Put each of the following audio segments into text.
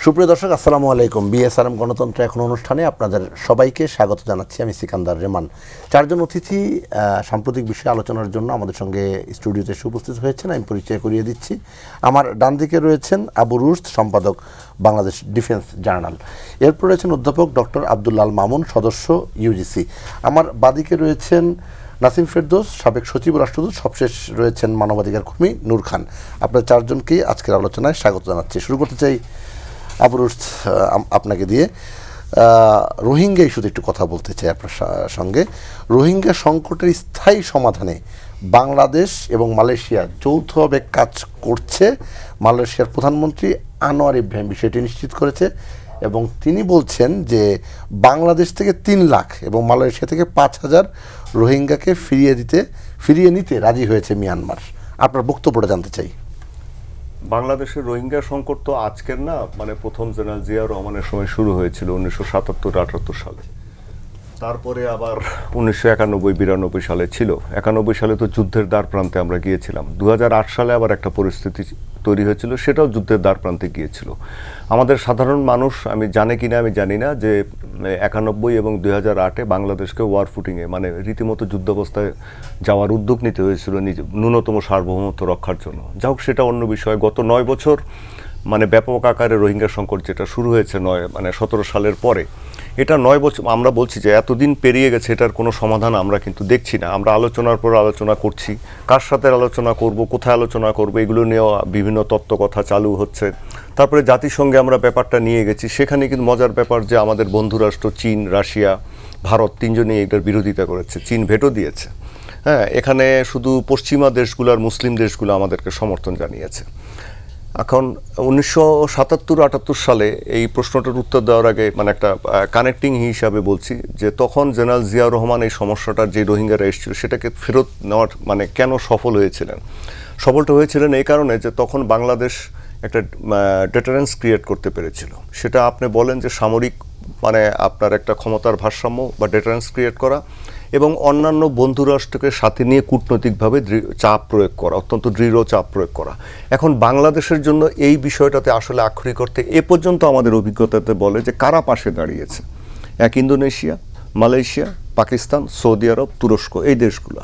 সুপ্রিয় দর্শক, আসসালামু আলাইকুম। বিএসআরএম গণতন্ত্র এখন অনুষ্ঠানে আপনাদের সবাইকে স্বাগত জানাচ্ছি। আমি সিকান্দার রেমান। চারজন অতিথি সাম্প্রতিক বিষয়ে আলোচনার জন্য আমাদের সঙ্গে স্টুডিওতে এসে উপস্থিত হয়েছেন। আমি পরিচয় করিয়ে দিচ্ছি। আমার ডান দিকে রয়েছেন আবু রুশদ, সম্পাদক বাংলাদেশ ডিফেন্স জার্নাল। এরপর রয়েছেন অধ্যাপক ডক্টর আব্দুল্লাল মামুন, সদস্য ইউজিসি। আমার বাদিকে রয়েছেন নাসিম ফেরদৌস, সাবেক সচিব রাষ্ট্রদূত। সবশেষ রয়েছেন মানবাধিকার কর্মী নূর খান। আপনার চারজনকেই আজকের আলোচনায় স্বাগত জানাচ্ছি। শুরু করতে চাই আবু রুশদ, আপনাকে দিয়ে। রোহিঙ্গা ইস্যুতে একটু কথা বলতে চাই আপনার সঙ্গে। রোহিঙ্গা সংকটের স্থায়ী সমাধানে বাংলাদেশ এবং মালয়েশিয়া যৌথভাবে কাজ করছে। মালয়েশিয়ার প্রধানমন্ত্রী আনোয়ার ইব্রাহিম বিষয়টি নিশ্চিত করেছে এবং তিনি বলছেন যে বাংলাদেশ থেকে 3 লাখ এবং মালয়েশিয়া থেকে 5,000 রোহিঙ্গাকে ফিরিয়ে নিতে রাজি হয়েছে মিয়ানমার। আপনার বক্তব্যটা জানতে চাই। বাংলাদেশের রোহিঙ্গা সংকট তো আজকের না, প্রথম জেনারেল জিয়া রহমানের সময় শুরু হয়েছিল 1977-78 সালে। তারপরে আবার 1991-92 সালে ছিল। 91 সালে তো যুদ্ধের দ্বার প্রান্তে আমরা গিয়েছিলাম। 2008 সালে আবার একটা পরিস্থিতি তৈরি হয়েছিল, সেটাও যুদ্ধের দ্বার প্রান্তে গিয়েছিল। আমাদের সাধারণ মানুষ আমি জানি না যে 91 এবং 2008-এ বাংলাদেশকে ওয়ার ফুটিংয়ে রীতিমতো যুদ্ধাবস্থায় যাওয়ার উদ্যোগ নিতে হয়েছিল ন্যূনতম সার্বভৌমত্ব রক্ষার জন্য। যা হোক, সেটা অন্য বিষয়। গত 9 বছর ব্যাপক আকারে রোহিঙ্গা সংকট যেটা শুরু হয়েছে 17 সালের পরে, এটা 9 বছর আমরা বলছি যে এতদিন পেরিয়ে গেছে, এটার কোনো সমাধান আমরা কিন্তু দেখছি না। আমরা আলোচনার পর আলোচনা করছি, কার সাথে আলোচনা করব, কোথায় আলোচনা করব, এগুলো নিয়েও বিভিন্ন তত্ত্ব কথা চালু হচ্ছে। তারপরে জাতিসংঘে আমরা ব্যাপারটা নিয়ে গেছি। সেখানে কিন্তু মজার ব্যাপার যে আমাদের বন্ধুরাষ্ট্র চীন, রাশিয়া, ভারত তিনজনই এটার বিরোধিতা করেছে। চীন ভেটো দিয়েছে। হ্যাঁ, এখানে শুধু পশ্চিমা দেশগুলো আর মুসলিম দেশগুলো আমাদেরকে সমর্থন জানিয়েছে। এখন 1977-78 সালে এই প্রশ্নটার উত্তর দেওয়ার আগে একটা কানেক্টিং হিসাবে বলছি যে তখন জেনারেল জিয়া রহমান এই সমস্যাটার যে রোহিঙ্গারা এসেছিল সেটাকে ফেরত নেওয়ার কেন সফল হয়েছিলেন। সফলটা হয়েছিলেন এই কারণে যে তখন বাংলাদেশ একটা ডেটারেন্স ক্রিয়েট করতে পেরেছিল। সেটা আপনি বলেন যে সামরিক আপনার একটা ক্ষমতার ভারসাম্য বা ডেটারেন্স ক্রিয়েট করা এবং অন্যান্য বন্ধুরাষ্ট্রকে সাথে নিয়ে কূটনৈতিকভাবে চাপ প্রয়োগ করা, অত্যন্ত দৃঢ় চাপ প্রয়োগ করা। এখন বাংলাদেশের জন্য এই বিষয়টাতে আসলে আক্ষরিক অর্থে এ পর্যন্ত আমাদের অভিজ্ঞতাতে বলে যে কারা পাশে দাঁড়িয়েছে। এক ইন্দোনেশিয়া, মালয়েশিয়া, পাকিস্তান, সৌদি আরব, তুরস্ক, এই দেশগুলো,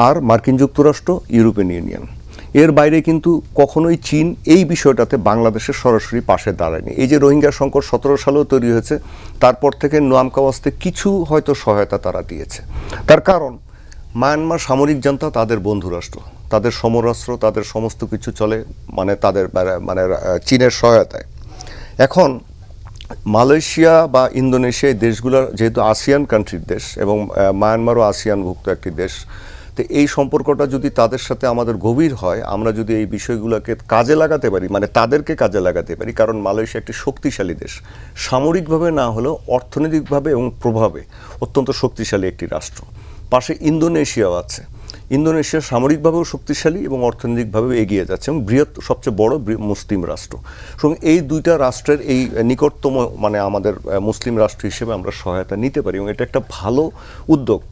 আর মার্কিন যুক্তরাষ্ট্র, ইউরোপিয়ান ইউনিয়ন। এর বাইরে কিন্তু কখনোই চীন এই বিষয়টাতে বাংলাদেশের সরাসরি পাশে দাঁড়ায়নি। এই যে রোহিঙ্গা সংকট 17 সালেও তৈরি হয়েছে, তারপর থেকে নামকাওয়াস্তে কিছু হয়তো সহায়তা তারা দিয়েছে। তার কারণ মায়ানমার সামরিক জান্তা তাদের বন্ধুরাষ্ট্র, তাদের সমরাস্ত্র, তাদের সমস্ত কিছু চলে তাদের চীনের সহায়তায়। এখন মালয়েশিয়া বা ইন্দোনেশিয়া এই দেশগুলোর যেহেতু আসিয়ান কান্ট্রির দেশ এবং মায়ানমারও আসিয়ানভুক্ত একটি দেশ, তো এই সম্পর্কটা যদি তাদের সাথে আমাদের গভীর হয়, আমরা যদি এই বিষয়গুলোকে কাজে লাগাতে পারি, তাদেরকে কাজে লাগাতে পারি। কারণ মালয়েশিয়া একটি শক্তিশালী দেশ, সামরিকভাবে না হলেও অর্থনৈতিকভাবে এবং প্রভাবে অত্যন্ত শক্তিশালী একটি রাষ্ট্র। পাশে ইন্দোনেশিয়াও আছে। ইন্দোনেশিয়া সামরিকভাবেও শক্তিশালী এবং অর্থনৈতিকভাবেও এগিয়ে যাচ্ছে এবং সবচেয়ে বড় মুসলিম রাষ্ট্র। এবং এই দুইটা রাষ্ট্রের এই নিকটতম আমাদের মুসলিম রাষ্ট্র হিসেবে আমরা সহায়তা নিতে পারি এবং এটা একটা ভালো উদ্যোগ।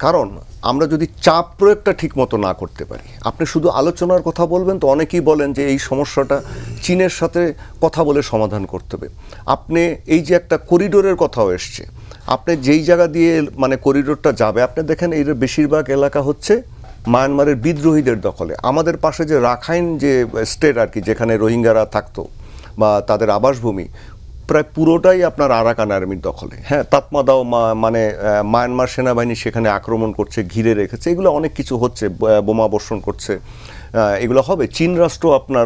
কারণ আমরা যদি চাপ প্রয়োগটা ঠিকমতো না করতে পারি, আপনি শুধু আলোচনার কথা বলবেন তো অনেকেই বলেন যে এই সমস্যাটা চীনের সাথে কথা বলে সমাধান করতে হবে। আপনি এই যে একটা করিডোরের কথাও এসছে, আপনি যেই জায়গা দিয়ে করিডোরটা যাবে, আপনি দেখেন এর বেশিরভাগ এলাকা হচ্ছে মায়ানমারের বিদ্রোহীদের দখলে। আমাদের পাশে যে রাখাইন যে স্টেট আর কি, যেখানে রোহিঙ্গারা থাকতো বা তাদের আবাসভূমি, প্রায় পুরোটাই আপনার আরাকান আর্মির দখলে। হ্যাঁ, তাতমাদাও মায়ানমার সেনাবাহিনী সেখানে আক্রমণ করছে, ঘিরে রেখেছে, এগুলো অনেক কিছু হচ্ছে, বোমা বর্ষণ করছে, এগুলো হবে। চীন রাষ্ট্র আপনার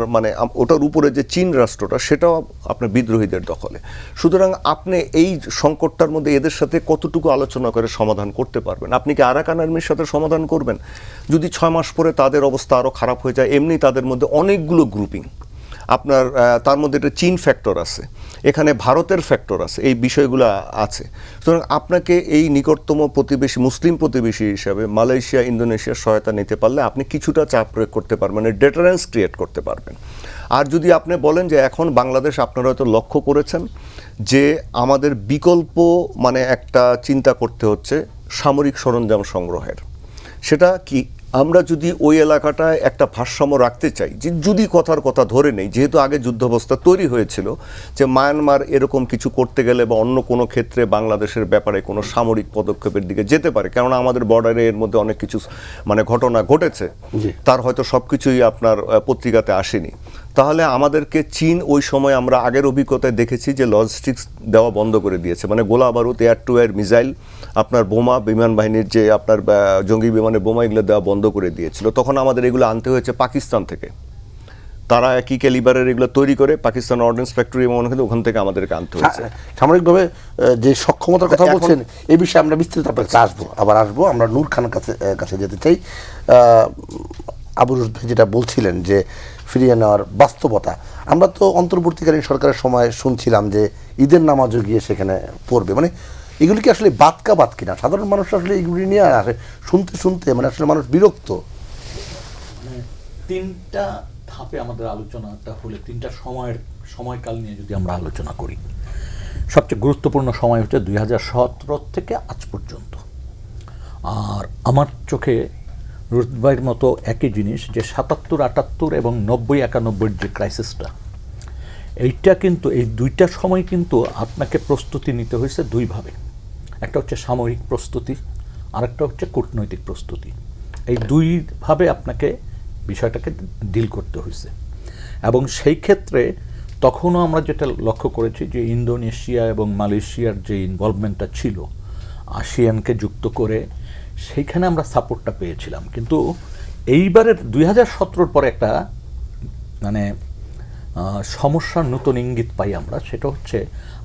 ওটার উপরে যে চীন রাষ্ট্রটা, সেটাও আপনার বিদ্রোহীদের দখলে। সুতরাং আপনি এই সংকটটার মধ্যে এদের সাথে কতটুকু আলোচনা করে সমাধান করতে পারবেন? আপনি কি আরাকান আর্মির সাথে সমাধান করবেন? যদি 6 মাস পরে তাদের অবস্থা আরও খারাপ হয়ে যায়, এমনি তাদের মধ্যে অনেকগুলো গ্রুপিং, আপনার তার মধ্যে একটা চীন ফ্যাক্টর আছে, এখানে ভারতের ফ্যাক্টর আছে, এই বিষয়গুলো আছে। সুতরাং আপনাকে এই নিকটতম প্রতিবেশী, মুসলিম প্রতিবেশী হিসাবে মালয়েশিয়া, ইন্দোনেশিয়ার সহায়তা নিতে পারলে আপনি কিছুটা চাপ প্রয়োগ করতে পারবেন, ডেটারেন্স ক্রিয়েট করতে পারবেন। আর যদি আপনি বলেন যে এখন বাংলাদেশ, আপনারা হয়তো লক্ষ্য করেছেন যে আমাদের বিকল্প একটা চিন্তা করতে হচ্ছে সামরিক সরঞ্জাম সংগ্রহের। সেটা কি? আমরা যদি ওই এলাকাটায় একটা ভারসাম্য রাখতে চাই, যে যদি কথার কথা ধরে নেই, যেহেতু আগে যুদ্ধাবস্থা তৈরি হয়েছিল, যে মায়ানমার এরকম কিছু করতে গেলে বা অন্য কোনো ক্ষেত্রে বাংলাদেশের ব্যাপারে কোনো সামরিক পদক্ষেপের দিকে যেতে পারে, কেননা আমাদের বর্ডারে এর মধ্যে অনেক কিছু মানে ঘটনা ঘটেছে, তার হয়তো সব কিছুই আপনার পত্রিকাতে আসেনি, তাহলে আমাদেরকে চীন ওই সময় আমরা আগের অভিজ্ঞতায় দেখেছি যে লজিস্টিক্স দেওয়া বন্ধ করে দিয়েছে, মানে গোলা বারুদ, এয়ার টু এয়ার মিসাইল, আপনার বোমা, বিমান বাহিনীর যে আপনার জঙ্গি বিমানের বোমা, এগুলো দেওয়া বন্ধ করে দিয়েছিল। তখন আমাদের এগুলো আনতে হয়েছে পাকিস্তান থেকে, তারা একই ক্যালিবারের এগুলো তৈরি করে পাকিস্তান অর্ডিন্যান্স ফ্যাক্টরি মনে হয় ওখান থেকে আমাদেরকে আনতে হয়েছে। সামরিকভাবে যে সক্ষমতার কথা বলছেন এই বিষয়ে আমরা বিস্তারিত আপনার কাছে আসবো। আমরা নূর খানের কাছে যেতে চাই। আবু রুদ ভাই যেটা বলছিলেন যে ফিরিয়ে নেওয়ার বাস্তবতা, আমরা তো অন্তর্বর্তীকালীন সরকারের সময় শুনছিলাম যে ঈদের নামাজও গিয়ে সেখানে পড়বে, মানে এগুলি কি আসলে বাদ কিনা? সাধারণ মানুষ আসলে এগুলি নিয়ে আসে শুনতে মানে আসলে মানুষ বিরক্ত। মানে তিনটা ধাপে আমাদের আলোচনাটা হলে, তিনটা সময়কাল নিয়ে যদি আমরা আলোচনা করি, সবচেয়ে গুরুত্বপূর্ণ সময় হচ্ছে 2017 থেকে আজ পর্যন্ত। আর আমার চোখে রুদবাইয়ের মতো একই জিনিস যে 77, 78 এবং 90, 91 যে ক্রাইসিসটা, এইটা কিন্তু এই দুইটা সময় কিন্তু আপনাকে প্রস্তুতি নিতে হয়েছে দুইভাবে। একটা হচ্ছে সামরিক প্রস্তুতি, আরেকটা হচ্ছে কূটনৈতিক প্রস্তুতি। এই দুইভাবে আপনাকে বিষয়টাকে ডিল করতে হয়েছে। এবং সেই ক্ষেত্রে তখনও আমরা যেটা লক্ষ্য করেছি যে ইন্দোনেশিয়া এবং মালয়েশিয়ার যে ইনভলভমেন্টটা ছিল, আসিয়ানকে যুক্ত করে, সেইখানে আমরা সাপোর্টটা পেয়েছিলাম। কিন্তু এইবারের 2017 পরে একটা মানে সমস্যার নতুন ইঙ্গিত পাই আমরা। সেটা হচ্ছে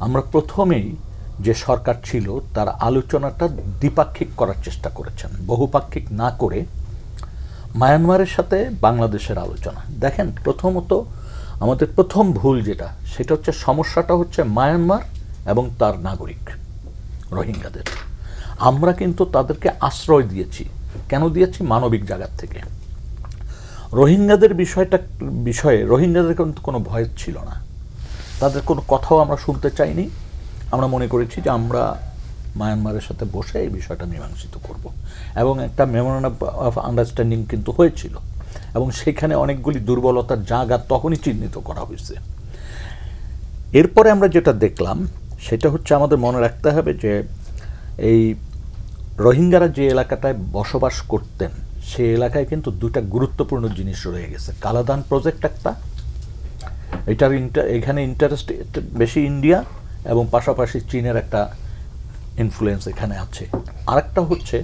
আমরা প্রথমেই যে সরকার ছিল তার আলোচনাটা দ্বিপাক্ষিক করার চেষ্টা করেছেন, বহুপাক্ষিক না করে মায়ানমারের সাথে বাংলাদেশের আলোচনা। দেখেন, প্রথমত আমাদের প্রথম ভুল যেটা, সেটা হচ্ছে সমস্যাটা হচ্ছে মায়ানমার এবং তার নাগরিক রোহিঙ্গাদের। আমরা কিন্তু তাদেরকে আশ্রয় দিয়েছি। কেন দিয়েছি? মানবিক জায়গার থেকে। রোহিঙ্গাদের বিষয়ে রোহিঙ্গাদের কিন্তু কোনো ভয় ছিল না, তাদের কোনো কথাও আমরা শুনতে চাইনি। আমরা মনে করেছি যে আমরা মায়ানমারের সাথে বসে এই বিষয়টা মীমাংসিত করব, এবং একটা মেমোরেন্ডাম অফ আন্ডারস্ট্যান্ডিং কিন্তু হয়েছিল, এবং সেখানে অনেকগুলি দুর্বলতার জায়গা তখনই চিহ্নিত করা হয়েছে। এরপরে আমরা যেটা দেখলাম সেটা হচ্ছে আমাদের মনে রাখতে হবে যে এই রোহিঙ্গারা যে এলাকাটায় বসবাস করতেন সেই এলাকায় কিন্তু দুটা গুরুত্বপূর্ণ জিনিস রয়ে গেছে। কালাদান প্রজেক্ট একটা, এটার এখানে ইন্টারেস্ট বেশি ইন্ডিয়া, এবং পাশাপাশি চীনের একটা ইনফ্লুয়েন্স এখানে আছে। আরেকটা হচ্ছে,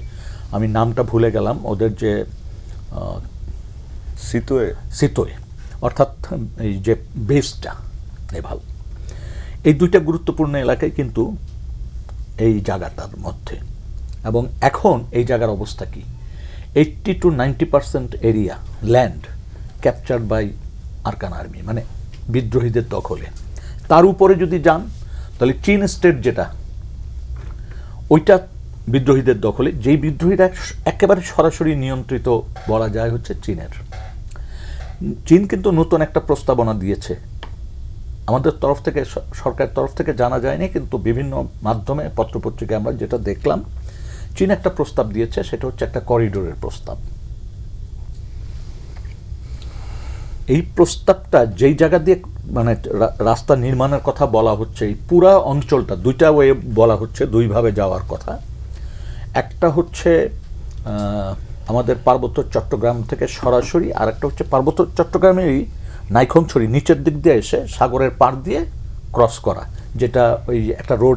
আমি নামটা ভুলে গেলাম, ওদের যে সিতোয়ে অর্থাৎ এই যে বেসটা নেভাল, এই দুইটা গুরুত্বপূর্ণ এলাকায় কিন্তু এই জায়গাটার মধ্যে। এবং এখন এই জায়গার অবস্থা কি? 80 to 90% area land captured by Arakan Army, মানে বিদ্রোহীদের দখলে। তার উপরে যদি যান তাহলে চীন স্টেট যেটা, ওইটা বিদ্রোহীদের দখলে, যেই বিদ্রোহীরা একেবারে সরাসরি নিয়ন্ত্রিত বলা যায় হচ্ছে চীনের। চীন কিন্তু নতুন একটা প্রস্তাবনা দিয়েছে, আমাদের তরফ থেকে, সরকারের তরফ থেকে জানা যায়নি, কিন্তু বিভিন্ন মাধ্যমে পত্রপত্রিকায় আমরা যেটা দেখলাম, চীন একটা প্রস্তাব দিয়েছে, সেটা হচ্ছে একটা করিডোরের প্রস্তাব। এই প্রস্তাবটা যেই জায়গা দিয়ে মানে রাস্তা নির্মাণের কথা বলা হচ্ছে, এই পুরা অঞ্চলটা দুইটা ওয়ে বলা হচ্ছে, দুইভাবে যাওয়ার কথা। একটা হচ্ছে আমাদের পার্বত্য চট্টগ্রাম থেকে সরাসরি, আর একটা হচ্ছে পার্বত্য চট্টগ্রামেরই নাইখংছড়ি নিচের দিক দিয়ে এসে সাগরের পাড় দিয়ে ক্রস করা, যেটা ওই একটা রোড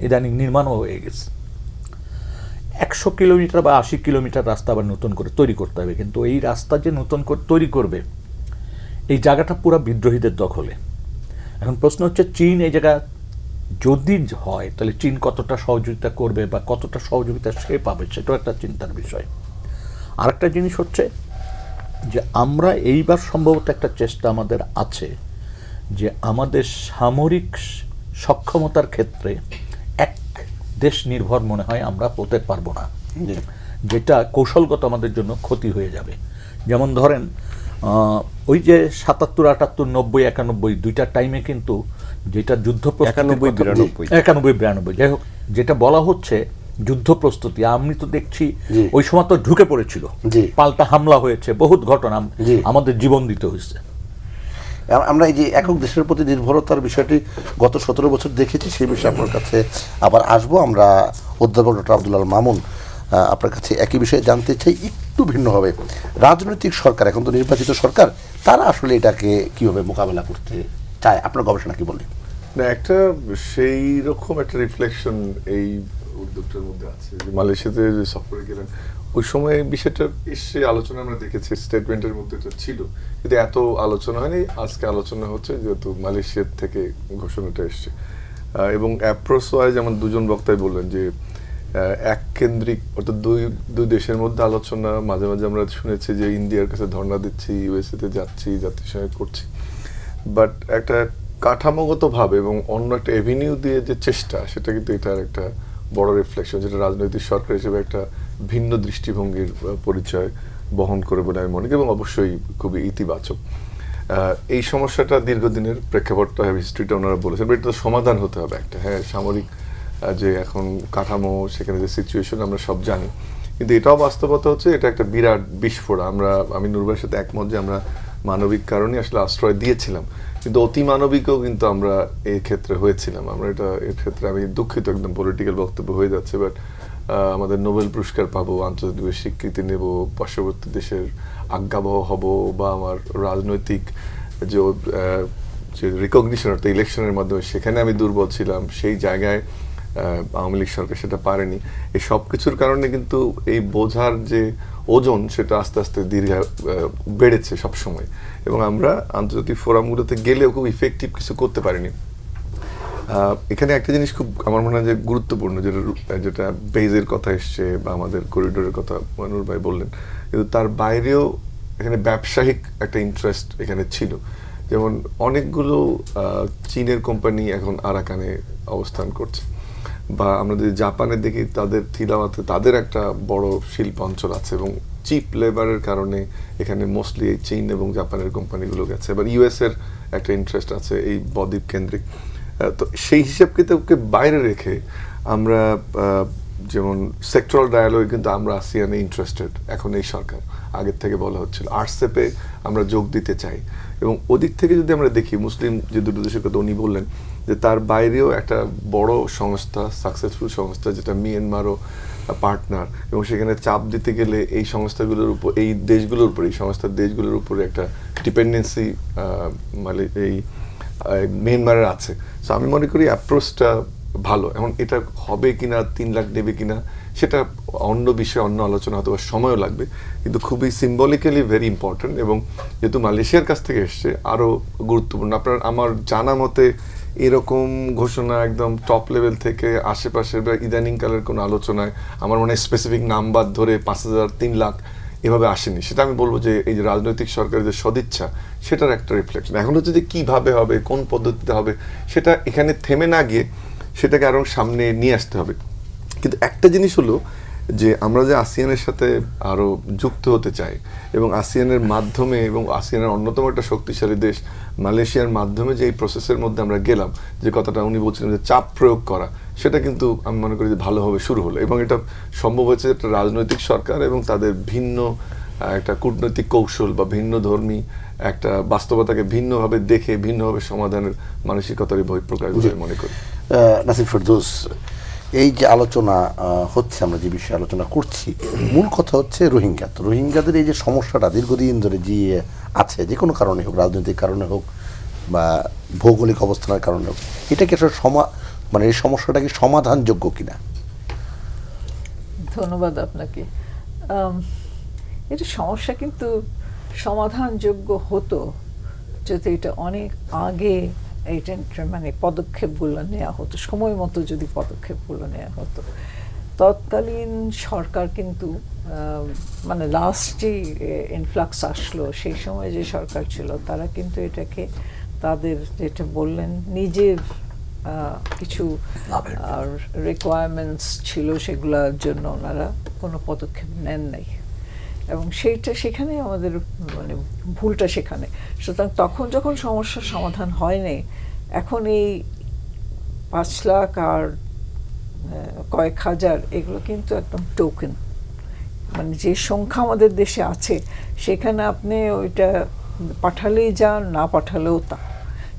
ইদানিং নির্মাণও হয়ে গেছে। 100 কিলোমিটার বা 80 কিলোমিটার রাস্তা আবার নতুন করে তৈরি করতে হবে, কিন্তু এই রাস্তা যে নতুন করে তৈরি করবে, এই জায়গাটা পুরো বিদ্রোহীদের দখলে। এখন প্রশ্ন হচ্ছে, চীন এই জায়গা যদি হয় তাহলে চীন কতটা সহযোগিতা করবে বা কতটা সহযোগিতা সে পাবে, সেটাও একটা চিন্তার বিষয়। আরেকটা জিনিস হচ্ছে যে আমরা এইবার সম্ভবত একটা চেষ্টা আমাদের আছে যে আমাদের সামরিক সক্ষমতার ক্ষেত্রে এক দেশ নির্ভর মনে হয় আমরা হতে পারবো না, যেটা কৌশলগত আমাদের জন্য ক্ষতি হয়ে যাবে। যেমন ধরেন ওই যে 77, 78, 90, 91 দুইটা টাইমে কিন্তু যেটা যুদ্ধ 91, 92 91, 92 যাই হোক, যেটা বলা হচ্ছে যুদ্ধ প্রস্তুতি, আমি তো দেখছি জি। ওই সময় তো ঢুকে পড়েছিল, জি। পাল্টা হামলা হয়েছে, বহুত ঘটনা জি। আমাদের জীবন দিতে হয়েছে। আমরা এই যে একক দেশের প্রতি নির্ভরতার বিষয়টি গত 17 বছর দেখেছি, সেই বিষয়ে আপনার কাছে আবার আসবো। আমরা অধ্যাপক ডক্টর আব্দুল আল মামুন আপনার কাছে একই বিষয়ে জানতে চাই, একটু ভিন্নভাবে। রাজনৈতিক সরকার, এখন তো নির্বাচিত সরকার, তারা আসলে এটাকে কিভাবে মোকাবেলা করতে চায়, আপনার গবেষণা কি বলে? না, একটা সেই রকম একটা রিফ্লেকশন এই উদ্যোগটার মধ্যে আছে যে মালয়েশিয়াতে যে সফরে গেলেন ওই সময় বিষয়টা এসে আলোচনা আমরা দেখেছি, স্টেটমেন্টের মধ্যে এটা ছিল, কিন্তু এত আলোচনা হয়নি। আজকে আলোচনা হচ্ছে যেহেতু মালয়েশিয়ার থেকে ঘোষণাটা এসছে, এবং অ্যাপ্রোচ ওয়াইজ যেমন দুজন বক্তাই বললেন যে এক কেন্দ্রিক, অর্থাৎ দুই দেশের মধ্যে আলোচনা। মাঝে মাঝে আমরা শুনেছি যে ইন্ডিয়ার কাছে ধর্ণা দিচ্ছি, ইউএসএতে যাচ্ছি, জাতিসংঘে করছি, বাট একটা কাঠামোগতভাবে এবং অন্য একটা এভিনিউ দিয়ে যে চেষ্টা, সেটা কিন্তু এটার একটা বড় রিফ্লেকশন, যেটা রাজনৈতিক সরকার হিসেবে একটা ভিন্ন দৃষ্টিভঙ্গির পরিচয় বহন করে বলে আমি মনে করি, এবং অবশ্যই খুবই ইতিবাচক। এই সমস্যাটা দীর্ঘদিনের প্রেক্ষাপটটা, হিস্ট্রিটা ওনারা বলেছেন, এটা তো সমাধান হতে হবে একটা। হ্যাঁ, সামরিক যে এখন কাঠামো, সেখানে যে সিচুয়েশন আমরা সব জানি, কিন্তু এটাও বাস্তবতা হচ্ছে এটা একটা বিরাট বিস্ফোরণ। আমি নূরবাইয়ের সাথে একমত যে আমরা মানবিক কারণে আসলে আশ্রয় দিয়েছিলাম, কিন্তু অতি মানবিকও কিন্তু আমরা এই ক্ষেত্রে হয়েছিলাম। আমরা এর ক্ষেত্রে আমি দুঃখিত, একদম পলিটিক্যাল বক্তব্য হয়ে যাচ্ছে, বাট আমাদের নোবেল পুরস্কার পাবো, আন্তর্জাতিক স্বীকৃতি নেব, পার্শ্ববর্তী দেশের আজ্ঞাবহ হব, বা আমার রাজনৈতিক যে রিকগনিশন, অর্থাৎ ইলেকশনের মাধ্যমে সেখানে আমি দুর্বল ছিলাম, সেই জায়গায় আওয়ামী লীগ সরকার সেটা পারেনি। এই সব কিছুর কারণে কিন্তু এই বোঝার যে ওজন, সেটা আস্তে আস্তে বেড়েছে সবসময়, এবং আমরা আন্তর্জাতিক ফোরামগুলোতে গেলেও খুব ইফেক্টিভ কিছু করতে পারিনি। এখানে একটা জিনিস খুব আমার মনে হয় যে গুরুত্বপূর্ণ, যেটা বেজের কথা এসছে বা আমাদের করিডোরের কথা মনুর ভাই বললেন, কিন্তু তার বাইরেও এখানে ব্যবসায়িক একটা ইন্টারেস্ট এখানে ছিল। যেমন অনেকগুলো চীনের কোম্পানি এখন আরাকানে অবস্থান করছে, বা আমরা যদি জাপানে দেখি, তাদের থিলাওয়াতে তাদের একটা বড় শিল্প অঞ্চল আছে, এবং চিপ লেবারের কারণে এখানে মোস্টলি এই চীন এবং জাপানের কোম্পানিগুলো গেছে। এবার ইউএস এর একটা ইন্টারেস্ট আছে এই বদ্বীপ কেন্দ্রিক। তো সেই হিসাবকে বাইরে রেখে আমরা যেমন সেক্টরাল ডায়ালগে কিন্তু আমরা আসিয়ানে ইন্টারেস্টেড, এখন এই সরকার, আগের থেকে বলা হচ্ছিল আরসেপে আমরা যোগ দিতে চাই। এবং ওদিক থেকে যদি আমরা দেখি, মুসলিম যে দুটো দেশের কথা উনি বললেন, যে তার বাইরেও একটা বড় সংস্থা, সাকসেসফুল সংস্থা, যেটা মিয়ানমারও পার্টনার, এবং সেখানে চাপ দিতে গেলে এই সংস্থাগুলোর উপর, এই দেশগুলোর উপর, এই সংস্থার দেশগুলোর উপরে একটা ডিপেন্ডেন্সি মানে এই মিয়ানমারের আছে। সো আমি মনে করি অ্যাপ্রোচটা ভালো। এখন এটা হবে কিনা, 3 লাখ নেবে কিনা, সেটা অন্য বিষয়ে অন্য আলোচনা হয়তো সময়ও লাগবে, কিন্তু খুবই সিম্বলিক্যালি ভেরি ইম্পর্টেন্ট। এবং যেহেতু মালয়েশিয়ার কাছ থেকে এসছে, আরও গুরুত্বপূর্ণ। আমার জানা মতে এরকম ঘোষণা একদম টপ লেভেল থেকে আশেপাশের বা ইদানিংকালের কোনো আলোচনায় আমার মনে হয় স্পেসিফিক নাম্বার ধরে 5,000, 3 লাখ এভাবে আসেনি। সেটা আমি বলবো যে এই যে রাজনৈতিক সরকারের যে সদিচ্ছা, সেটার একটা রিফ্লেকশন। এখন হচ্ছে যে কীভাবে হবে, কোন পদ্ধতিতে হবে, সেটা এখানে থেমে না গিয়ে সেটাকে আরও সামনে নিয়ে আসতে হবে। কিন্তু একটা জিনিস হলো যে আমরা যে আসিয়ানের সাথে আরও যুক্ত হতে চাই, এবং আসিয়ানের মাধ্যমে, এবং আসিয়ানের অন্যতম একটা শক্তিশালী দেশ মালয়েশিয়ার মাধ্যমে যে এই প্রসেসের মধ্যে আমরা গেলাম, যে কথাটা উনি বলছিলেন যে চাপ প্রয়োগ করা, সেটা কিন্তু আমি মনে করি যে ভালোভাবে শুরু হলো। এবং এটা সম্ভব হয়েছে একটা রাজনৈতিক সরকার এবং তাদের ভিন্ন একটা কূটনৈতিক কৌশল বা ভিন্ন ধর্মী একটা বাস্তবতাকে ভিন্নভাবে দেখে ভিন্নভাবে সমাধানের মানসিকতারই বহিঃপ্রকাশ বলে মনে করি। নাসির ফেরদৌস, এই যে আলোচনা হচ্ছে, আমরা যে বিষয়ে আলোচনা করছি, মূল কথা হচ্ছে রোহিঙ্গা। তো রোহিঙ্গাদের এই যে সমস্যাটা দীর্ঘদিন ধরে যে আছে, যে কোনো কারণে হোক, রাজনৈতিক কারণে হোক বা ভৌগোলিক অবস্থানের কারণে হোক, এটা কি আসলে মানে এই সমস্যাটা কি সমাধানযোগ্য কিনা? ধন্যবাদ আপনাকে। এটা সমস্যা কিন্তু সমাধানযোগ্য হতো যদি এটা অনেক আগে এইটা মানে পদক্ষেপগুলো নেওয়া হতো, সময় মতো যদি পদক্ষেপগুলো নেওয়া হতো। তৎকালীন সরকার কিন্তু মানে লাস্ট যে ইনফ্লাক্স আসলো, সেই সময় যে সরকার ছিল, তারা কিন্তু এটাকে তাদের যেটা বললেন নিজের কিছু রিকোয়ারমেন্টস ছিল, সেগুলোর জন্য ওনারা কোনো পদক্ষেপ নেন নাই, এবং সেখানে আমাদের মানে ভুলটা সেখানে। সুতরাং তখন যখন সমস্যার সমাধান হয়নি, এখন এই 5 লাখ আর কয়েক হাজার, এগুলো কিন্তু একদম টোকেন। মানে যে সংখ্যা আমাদের দেশে আছে সেখানে আপনি ওইটা পাঠালেই যা, না পাঠালেও তা।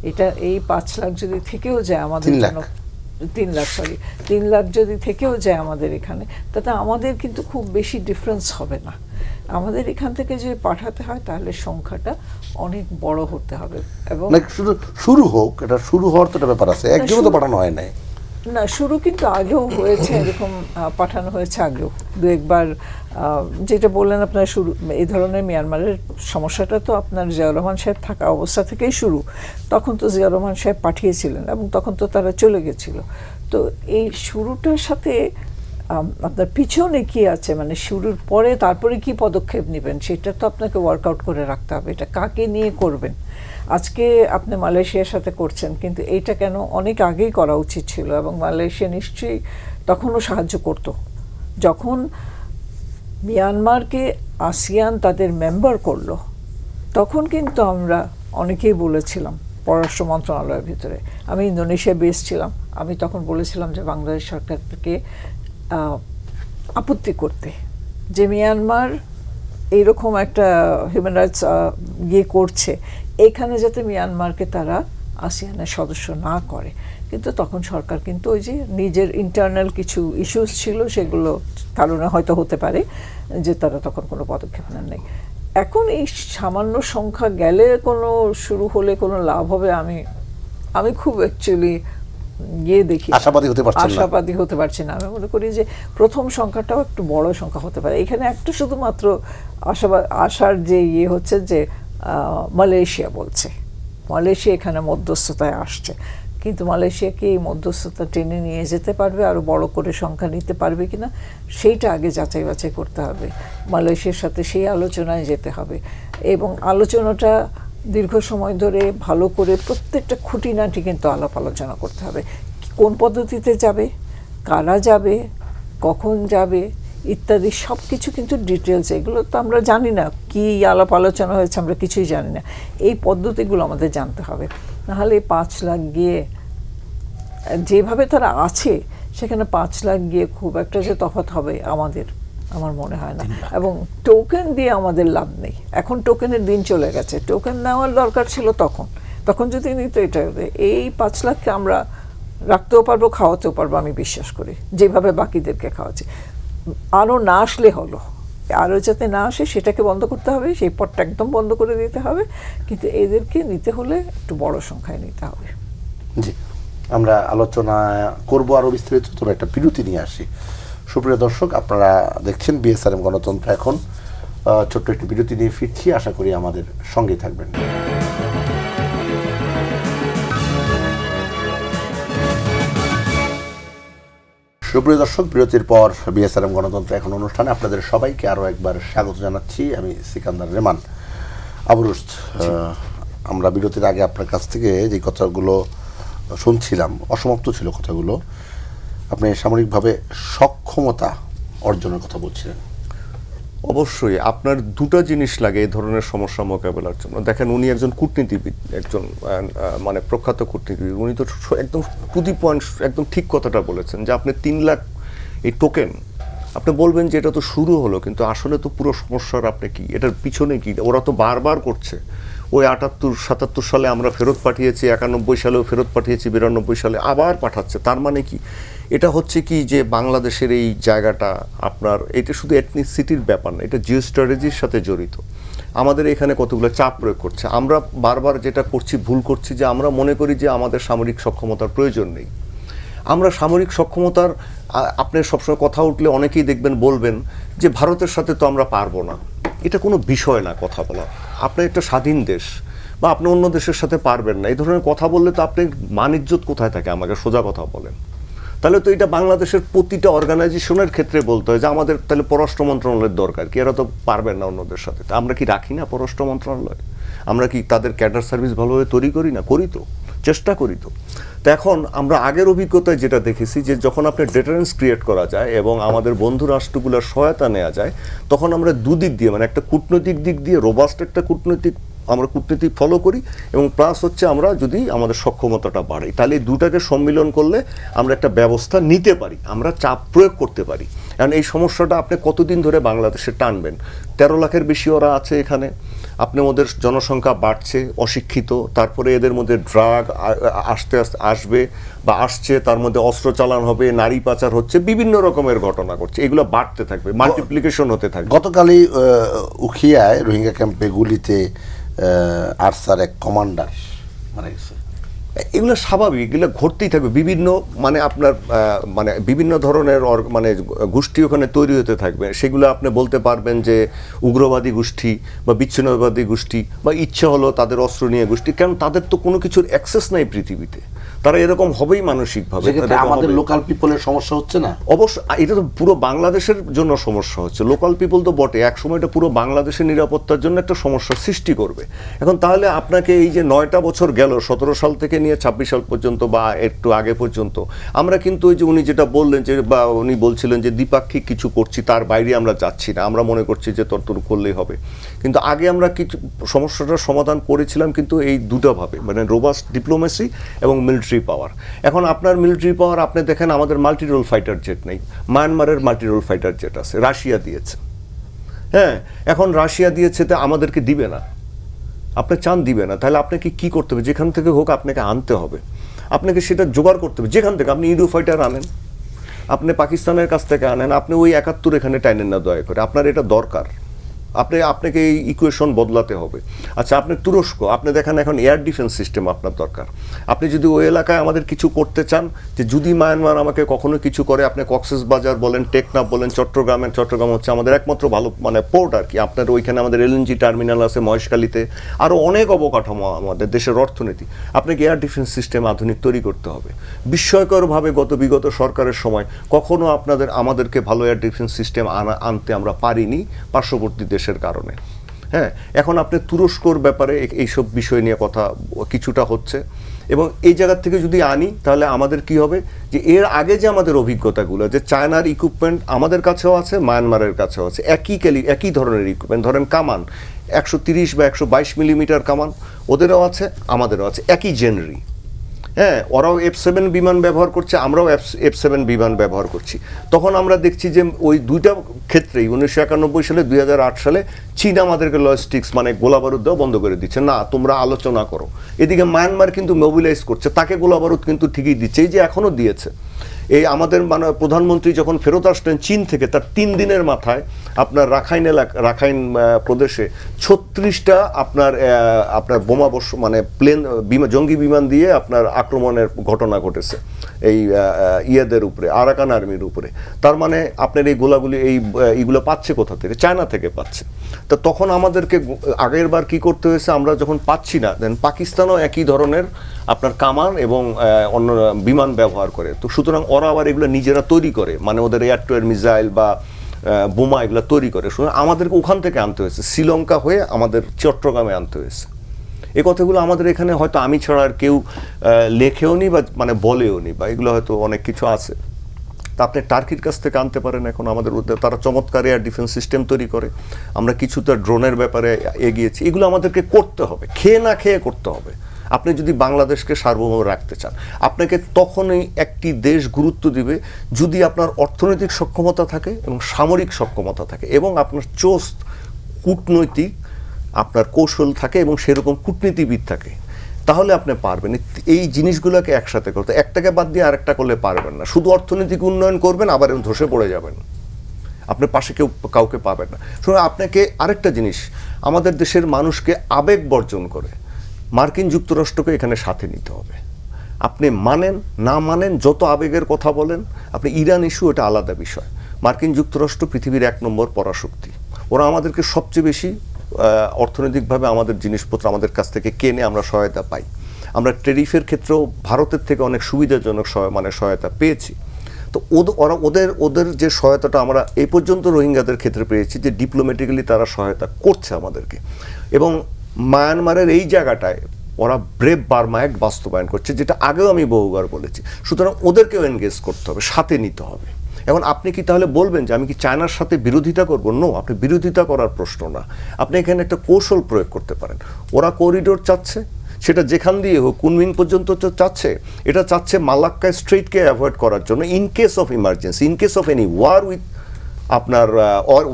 এটা এই 5 লাখ যদি থেকেও যায় আমাদের 3 লাখ। জন্য, 3 লাখ, সরি 3 লাখ যদি থেকেও যায় আমাদের এখানে, তাতে আমাদের কিন্তু খুব বেশি ডিফারেন্স হবে না। আমাদের এখান থেকে যদি পাঠাতে হয় তাহলে সংখ্যাটা অনেক বড় হতে হবে। এবং না শুধু শুরু হোক, এটা শুরু হওয়ার তো একটা ব্যাপার আছে, একদিনও তো পাঠানো হয় নাই। না, শুরু কিন্তু আগেও হয়েছে, এরকম পাঠানো হয়েছে আগেও 2-1 বার। যেটা বললেন আপনার, শুরু এই ধরনের মিয়ানমারের সমস্যাটা তো আপনার জিয়াউর রহমান সাহেব থাকা অবস্থা থেকেই শুরু। তখন তো জিয়াউর রহমান সাহেব পাঠিয়েছিলেন এবং তখন তো তারা চলে গেছিল। তো এই শুরুটার সাথে আপনার পিছনে কি আছে, মানে শুরুর পরে তারপরে কি পদক্ষেপ নেবেন, সেটা তো আপনাকে ওয়ার্কআউট করে রাখতে হবে। এটা কাকে নিয়ে করবেন? আজকে আপনি মালয়েশিয়ার সাথে করছেন, কিন্তু এইটা কেন অনেক আগেই করা উচিত ছিল, এবং মালয়েশিয়া নিশ্চয়ই তখনও সাহায্য করত। যখন মিয়ানমারকে আসিয়ান তাদের মেম্বার করলো, তখন কিন্তু আমরা অনেকেই বলেছিলাম পররাষ্ট্র মন্ত্রণালয়ের ভিতরে, আমি ইন্দোনেশিয়া বেস ছিলাম, আমি তখন বলেছিলাম যে বাংলাদেশ সরকারকে আপত্তি করতে, যে মিয়ানমার এইরকম একটা হিউম্যান রাইটস করছে, এইখানে যাতে মিয়ানমারকে তারা আসিয়ানের সদস্য না করে। কিন্তু তখন সরকার কিন্তু ওই যে নিজের ইন্টারনাল কিছু ইস্যুস ছিল, সেগুলো কারণে হয়তো হতে পারে যে তারা তখন কোনো পদক্ষেপ নেন নাই। এখন এই সামান্য সংখ্যা গেলে কোনো শুরু হলে কোনো লাভ হবে, আমি খুব অ্যাকচুয়ালি দেখি আশাবাদী হতে পারছেন না। আশাবাদী হতে পারছি না। আমি মনে করি যে প্রথম সংখ্যাটাও একটু বড় সংখ্যা হতে পারে। এখানে একটা শুধুমাত্র আশার যে হচ্ছে যে মালয়েশিয়া বলছে, মালয়েশিয়া এখানে মধ্যস্থতায় আসছে, কিন্তু মালয়েশিয়াকে এই মধ্যস্থতা টেনে নিয়ে যেতে পারবে, আরও বড় করে সংখ্যা নিতে পারবে কিনা সেইটা আগে যাচাই বাছাই করতে হবে। মালয়েশিয়ার সাথে সেই আলোচনায় যেতে হবে, এবং আলোচনাটা দীর্ঘ সময় ধরে ভালো করে প্রত্যেকটা খুঁটিনাটি কিন্তু আলাপ আলোচনা করতে হবে। কোন পদ্ধতিতে যাবে, কারা যাবে, কখন যাবে ইত্যাদি সব কিছু কিন্তু ডিটেলস, এগুলো তো আমরা জানি না, কি আলাপ আলোচনা হয়েছে আমরা কিছুই জানি না। এই পদ্ধতিগুলো আমাদের জানতে হবে, নাহলে 5 লাখ গিয়ে যেভাবে তারা আছে সেখানে 5 লাখ গিয়ে খুব একটা যে তফাৎ হবে আমার মনে হয় না। এবং টোকেন দিয়ে আমাদের লাভ নেই, এখন টোকেনের দিন চলে গেছে। টোকেন নেওয়ার দরকার ছিল তখন যদি নিত, এটা এই 5 লাখকে আমরা রাখতেও পারবো, খাওয়াতেও পারবো, আমি বিশ্বাস করি, যেভাবে বাকিদেরকে খাওয়াচ্ছে। আরও না আসলে হলো, আরও যাতে না আসে সেটাকে বন্ধ করতে হবে, সেই পথটা একদম বন্ধ করে দিতে হবে, কিন্তু এদেরকে নিতে হলে একটু বড় সংখ্যায় নিতে হবে। জি, আমরা আলোচনা করব আরও বিস্তারিত, তবে একটা বিরতি নিয়ে আসি। সুপ্রিয় দর্শক, আপনারা দেখছেন বিএসআরএম গণতন্ত্র এখন। ছোট্ট একটি বিরতি নিয়ে ফিরছি, আশা করি আমাদের সঙ্গেই থাকবেন। সুপ্রিয় দর্শক, বিরতির পর বিএসআরএম গণতন্ত্র এখন অনুষ্ঠানে আপনাদের সবাইকে আরও একবার স্বাগত জানাচ্ছি। আমি সিকান্দার রেমান। আবু রুশদ, আমরা বিরতির আগে আপনার কাছ থেকে যে কথাগুলো শুনছিলাম, অসমাপ্ত ছিল কথাগুলো, আপনি সামরিকভাবে সক্ষমতা অর্জনের কথা বলছিলেন। অবশ্যই আপনার দুটো জিনিস লাগে এই ধরনের সমস্যা মোকাবেলার জন্য। দেখেন, উনি একজন কূটনীতিবিদ, একজন মানে প্রখ্যাত কূটনীতিবিদ, উনি তো একদম টু দি পয়েন্ট একদম ঠিক কথাটা বলেছেন যে আপনি 3 লাখ এই টোকেন, আপনি বলবেন যে এটা তো শুরু হলো, কিন্তু আসলে তো পুরো সমস্যার আপনি কি, এটার পিছনে কি, ওরা তো বারবার করছে। ওই 78-77 সালে আমরা ফেরত পাঠিয়েছি, 91 সালেও ফেরত পাঠিয়েছি, 92 সালে আবার পাঠাচ্ছে। তার মানে কি, এটা হচ্ছে কি যে বাংলাদেশের এই জায়গাটা আপনার, এটা শুধু এথনিসিটির ব্যাপার না, এটা জিও স্ট্র্যাটেজির সাথে জড়িত। আমাদের এখানে কতগুলো চাপ প্রয়োগ করছে। আমরা বারবার যেটা করছি, ভুল করছি, যে আমরা মনে করি যে আমাদের সামরিক সক্ষমতার প্রয়োজন নেই। আমরা সামরিক সক্ষমতার, আপনি সবসময় কথা উঠলে অনেকেই দেখবেন বলবেন যে ভারতের সাথে তো আমরা পারবো না। এটা কোনো বিষয় না কথা বলা। আপনি একটা স্বাধীন দেশ, বা আপনি অন্য দেশের সাথে পারবেন না, এই ধরনের কথা বললে তো আপনি মান ইজ্জত কোথায় থাকে? আমাকে সোজা কথা বলেন। তাহলে তো এটা বাংলাদেশের প্রতিটা অর্গানাইজেশনের ক্ষেত্রে বলতে হয় যে আমাদের তাহলে পররাষ্ট্র মন্ত্রণালয়ের দরকার কি, এরা তো পারবেন না অন্যদের সাথে। তা আমরা কি রাখি না পররাষ্ট্র মন্ত্রণালয়? আমরা কি তাদের ক্যাডার সার্ভিস ভালোভাবে তৈরি করি না? করি তো, চেষ্টা করি তো। তো এখন আমরা আগের অভিজ্ঞতায় যেটা দেখেছি যে যখন আপনি ডেটারেন্স ক্রিয়েট করা যায় এবং আমাদের বন্ধু রাষ্ট্রগুলোর সহায়তা নেওয়া যায়, তখন আমরা দুদিক দিয়ে, মানে একটা কূটনৈতিক দিক দিয়ে রোবাস্ট একটা কূটনৈতিক আমরা কূটনীতি ফলো করি এবং প্লাস হচ্ছে আমরা যদি আমাদের সক্ষমতাটা বাড়াই, তাহলে এই দুটাকে সম্মিলন করলে আমরা একটা ব্যবস্থা নিতে পারি, আমরা চাপ প্রয়োগ করতে পারি। কারণ এই সমস্যাটা আপনি কতদিন ধরে বাংলাদেশে টানবেন? 13 লাখের বেশি ওরা আছে এখানে, আপনি ওদের জনসংখ্যা বাড়ছে, অশিক্ষিত, তারপরে এদের মধ্যে ড্রাগ আসবে বা আসছে, তার মধ্যে অস্ত্র চালান হবে, নারী পাচার হচ্ছে, বিভিন্ন রকমের ঘটনা ঘটছে, এগুলো বাড়তে থাকবে, মাল্টিপ্লিকেশন হতে থাকবে। গতকালই উখিয়ায় রোহিঙ্গা ক্যাম্পে গুলিতে আরসার এক কমান্ডার মারা গেছে। এগুলো স্বাভাবিক, এগুলো ঘটতেই থাকবে, বিভিন্ন মানে আপনার মানে বিভিন্ন ধরনের মানে গোষ্ঠী ওখানে তৈরি হতে থাকবে। সেগুলো আপনি বলতে পারবেন যে উগ্রবাদী গোষ্ঠী বা বিচ্ছিন্নতাবাদী গোষ্ঠী বা ইচ্ছা হলো তাদের অস্ত্র নিয়ে গোষ্ঠী, কারণ তাদের তো কোনো কিছুর অ্যাক্সেস নাই পৃথিবীতে, তারা এরকম হবেই মানসিকভাবে। আমাদের লোকাল পিপলের সমস্যা হচ্ছে না? অবশ্য এটা তো পুরো বাংলাদেশের জন্য সমস্যা হচ্ছে, লোকাল পিপল তো বটে, এক সময় এটা পুরো বাংলাদেশের নিরাপত্তার জন্য একটা সমস্যার সৃষ্টি করবে। এখন তাহলে আপনাকে এই যে 9টা বছর গেল, 17 সাল থেকে নিয়ে 26 সাল পর্যন্ত বা একটু আগে পর্যন্ত, আমরা কিন্তু ওই যে উনি যেটা বললেন যে, বা উনি বলছিলেন যে দ্বিপাক্ষিক কিছু করছি, তার বাইরে আমরা যাচ্ছি না, আমরা মনে করছি যে ততটুকু করলেই হবে। কিন্তু আগে আমরা কিছু সমস্যাটার সমাধান করেছিলাম কিন্তু এই দুটোভাবে, মানে রোবাস্ট ডিপ্লোমেসি এবং মিলিটারি পাওয়ার। এখন আপনার মিলিটারি পাওয়ার, আপনি দেখেন আমাদের মাল্টি রোল ফাইটার জেট নেই, মায়ানমারের মাল্টি রোল ফাইটার জেট আছে, রাশিয়া দিয়েছে। হ্যাঁ, এখন রাশিয়া দিয়েছে, তো আমাদেরকে দিবে না, আপনি চান দিবে না, তাহলে আপনাকে কি করতে হবে? যেখান থেকে হোক আপনাকে আনতে হবে, আপনাকে সেটা জোগাড় করতে হবে। যেখান থেকে আপনি ইউরো ফাইটার আনেন, আপনি পাকিস্তানের কাছ থেকে আনেন, আপনি ওই 71 এখানে টাইনেন না দয়া করে, আপনার এটা দরকার, আপনাকে এই ইকুয়েশন বদলাতে হবে। আচ্ছা, আপনি তুরস্ক, আপনি দেখেন এখন এয়ার ডিফেন্স সিস্টেম আপনার দরকার। আপনি যদি ওই এলাকায় আমাদের কিছু করতে চান, যে যদি মায়ানমার আমাকে কখনো কিছু করে, আপনি কক্সেস বাজার বলেন, টেকনাফ বলেন, চট্টগ্রাম হচ্ছে আমাদের একমাত্র ভালো মানে পোর্ট আর কি। আপনার ওইখানে আমাদের LNG টার্মিনাল আছে মহেশখালীতে, আরও অনেক অবকাঠামো আমাদের দেশের অর্থনীতি। আপনাকে এয়ার ডিফেন্স সিস্টেম আধুনিক তৈরি করতে হবে। বিস্ময়করভাবে বিগত সরকারের সময় কখনো আমাদেরকে ভালো এয়ার ডিফেন্স সিস্টেম আনতে আমরা পারিনি পার্শ্ববর্তী দেশের কারণে। হ্যাঁ, এখন আপনি তুরস্কর ব্যাপারে এইসব বিষয় নিয়ে কথা কিছুটা হচ্ছে, এবং এই জায়গা থেকে যদি আনি তাহলে আমাদের কি হবে, যে এর আগে যে আমাদের অভিজ্ঞতাগুলো, যে চায়নার ইকুইপমেন্ট আমাদের কাছেও আছে, মায়ানমারের কাছেও আছে, একই ধরনের ইকুইপমেন্ট, ধরেন কামান 130 বা 122 মিলিমিটার কামান, ওদেরও আছে আমাদেরও আছে, একই জেনারি। হ্যাঁ, ওরাও F7 বিমান ব্যবহার করছে, আমরাও F7 বিমান ব্যবহার করছি। তখন আমরা দেখছি যে ওই দুইটা ক্ষেত্রেই 1991 সালে 2008 সালে চীন আমাদেরকে লজিস্টিক্স মানে গোলাবারুদ দেওয়া বন্ধ করে দিচ্ছে, না তোমরা আলোচনা করো। এদিকে মায়ানমার কিন্তু মোবিলাইজ করছে, তাকে গোলাবারুদ কিন্তু ঠিকই দিচ্ছে, এই যে এখনও দিয়েছে। এই আমাদের মানে প্রধানমন্ত্রী যখন ফেরত আসলেন চীন থেকে, তার 3 দিনের মাথায় আপনার রাখাইন প্রদেশে 36টা আপনার বোমাবর্ষ মানে জঙ্গি বিমান দিয়ে আপনার আক্রমণের ঘটনা ঘটেছে এই ইয়েদের উপরে, আরাকান আর্মির উপরে। তার মানে আপনার এই এইগুলো পাচ্ছে কোথা থেকে? চায়না থেকে পাচ্ছে। তো তখন আমাদেরকে আগের বার কি করতে হয়েছে, আমরা যখন পাচ্ছি না, দেন পাকিস্তানও একই ধরনের আপনার কামান এবং অন্য বিমান ব্যবহার করে। তো সুতরাং ওরা আবার এগুলো নিজেরা তৈরি করে, মানে ওদের এয়ার টু এয়ার মিসাইল বা বোমা এগুলো তৈরি করে। সুতরাং আমাদেরকে ওখান থেকে আনতে হয়েছে, শ্রীলঙ্কা হয়ে আমাদের চট্টগ্রামে আনতে হয়েছে। এই কথাগুলো আমাদের এখানে হয়তো আমি ছাড়া আর কেউ লেখেও নি বা মানে বলেও নি, বা এগুলো হয়তো অনেক কিছু আছে। তা আপনি টার্কির কাছ থেকে আনতে পারেন, এখন আমাদের তারা চমৎকার এয়ার ডিফেন্স সিস্টেম তৈরি করে, আমরা কিছুটা ড্রোনের ব্যাপারে এগিয়েছি। এগুলো আমাদেরকে করতে হবে, খেয়ে না খেয়ে করতে হবে। আপনি যদি বাংলাদেশকে সার্বভৌম রাখতে চান, আপনাকে তখনই একটি দেশ গুরুত্ব দিবে যদি আপনার অর্থনৈতিক সক্ষমতা থাকে এবং সামরিক সক্ষমতা থাকে এবং আপনার চোস্ত কূটনৈতিক আপনার কৌশল থাকে এবং সেরকম কূটনীতিবিদ থাকে, তাহলে আপনি পারবেন এই জিনিসগুলোকে একসাথে করতে। একটাকে বাদ দিয়ে আরেকটা করলে পারবেন না। শুধু অর্থনৈতিক উন্নয়ন করবেন, আবার ধসে পড়ে যাবেন, আপনার পাশে কাউকে পাবেন না। শুনুন, আপনাকে আরেকটা জিনিস, আমাদের দেশের মানুষকে আবেগ বর্জন করে মার্কিন যুক্তরাষ্ট্রকে এখানে সাথে নিতে হবে। আপনি মানেন না মানেন, যত আবেগের কথা বলেন, আপনি ইরান ইস্যু এটা আলাদা বিষয়। মার্কিন যুক্তরাষ্ট্র পৃথিবীর 1 নম্বর পরাশক্তি, ওরা আমাদেরকে সবচেয়ে বেশি অর্থনৈতিকভার আমাদের জিনিসপত্র আমাদের কাছ থেকে কেনে আমরা সহায়তা পাই। আমরা ট্যারিফের ক্ষেত্রেও ভারতের থেকে অনেক সুবিধাজনক সহায়তা পেয়েছি। তো ওদের যে সহায়তাটা আমরা এই পর্যন্ত রোহিঙ্গাদের ক্ষেত্রে পেয়েছি, যে ডিপ্লোম্যাটিক্যালি তারা সহায়তা করছে আমাদেরকে, এবং মায়ানমারের এই জায়গাটায় ওরা ব্রেভ বার্মা অ্যাক্ট বাস্তবায়ন করছে, যেটা আগেও আমি বহুবার বলেছি। সুতরাং ওদেরকেও এনগেজ করতে হবে, সাথে নিতে হবে। এখন আপনি কি তাহলে বলবেন যে আমি কি চায়নার সাথে বিরোধিতা করব? নো, আপনি বিরোধিতা করার প্রশ্ন না। আপনি এখানে একটা কৌশল প্রয়োগ করতে পারেন। ওরা করিডোর চাচ্ছে, সেটা যেখান দিয়ে হোক, কুনমিং পর্যন্ত তো চাচ্ছে, এটা চাচ্ছে মালাক্কা স্ট্রেইটকে অ্যাভয়েড করার জন্য, in case of emergency, in case of any war with আপনার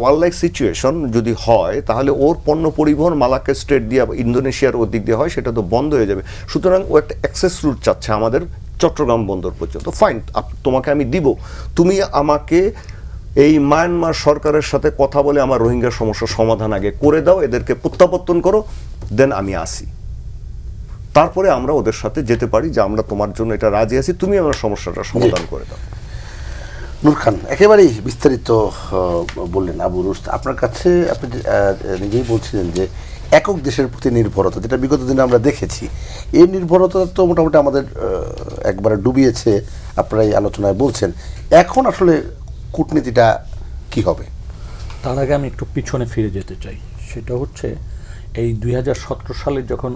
ওয়ার লাইক সিচুয়েশন যদি হয়, তাহলে ওর পণ্য পরিবহন মালাক্কা স্ট্রেট দিয়ে ইন্দোনেশিয়ার ওদিক দিয়ে হয়, সেটা তো বন্ধ হয়ে যাবে। সুতরাং ও একটা অ্যাক্সেস রুট চাচ্ছে আমাদের চট্টগ্রাম বন্দর পর্যন্ত। ফাইন, তোমাকে আমি দিব, তুমি আমাকে এই মায়ানমার সরকারের সাথে কথা বলে আমার রোহিঙ্গা সমস্যার সমাধান আগে করে দাও, এদেরকে প্রত্যাবর্তন করো, দেন আমি আসি। তারপরে আমরা ওদের সাথে যেতে পারি যে আমরা তোমার জন্য এটা রাজি আছি, তুমি আমার সমস্যাটা সমাধান করে দাও। নূর খান একেবারেই বিস্তারিত বললেন। আবু রুস্ত, আপনার কাছে আপনি নিজেই বলছিলেন যে একক দেশের প্রতি নির্ভরতা, যেটা বিগত দিনে আমরা দেখেছি, এই নির্ভরতা তো মোটামুটি আমাদের একবারে ডুবিয়েছে, আপনারা এই আলোচনায় বলছেন। এখন আসলে কূটনীতিটা কি হবে? তার আগে আমি একটু পিছনে ফিরে যেতে চাই। সেটা হচ্ছে এই 2017 সালে যখন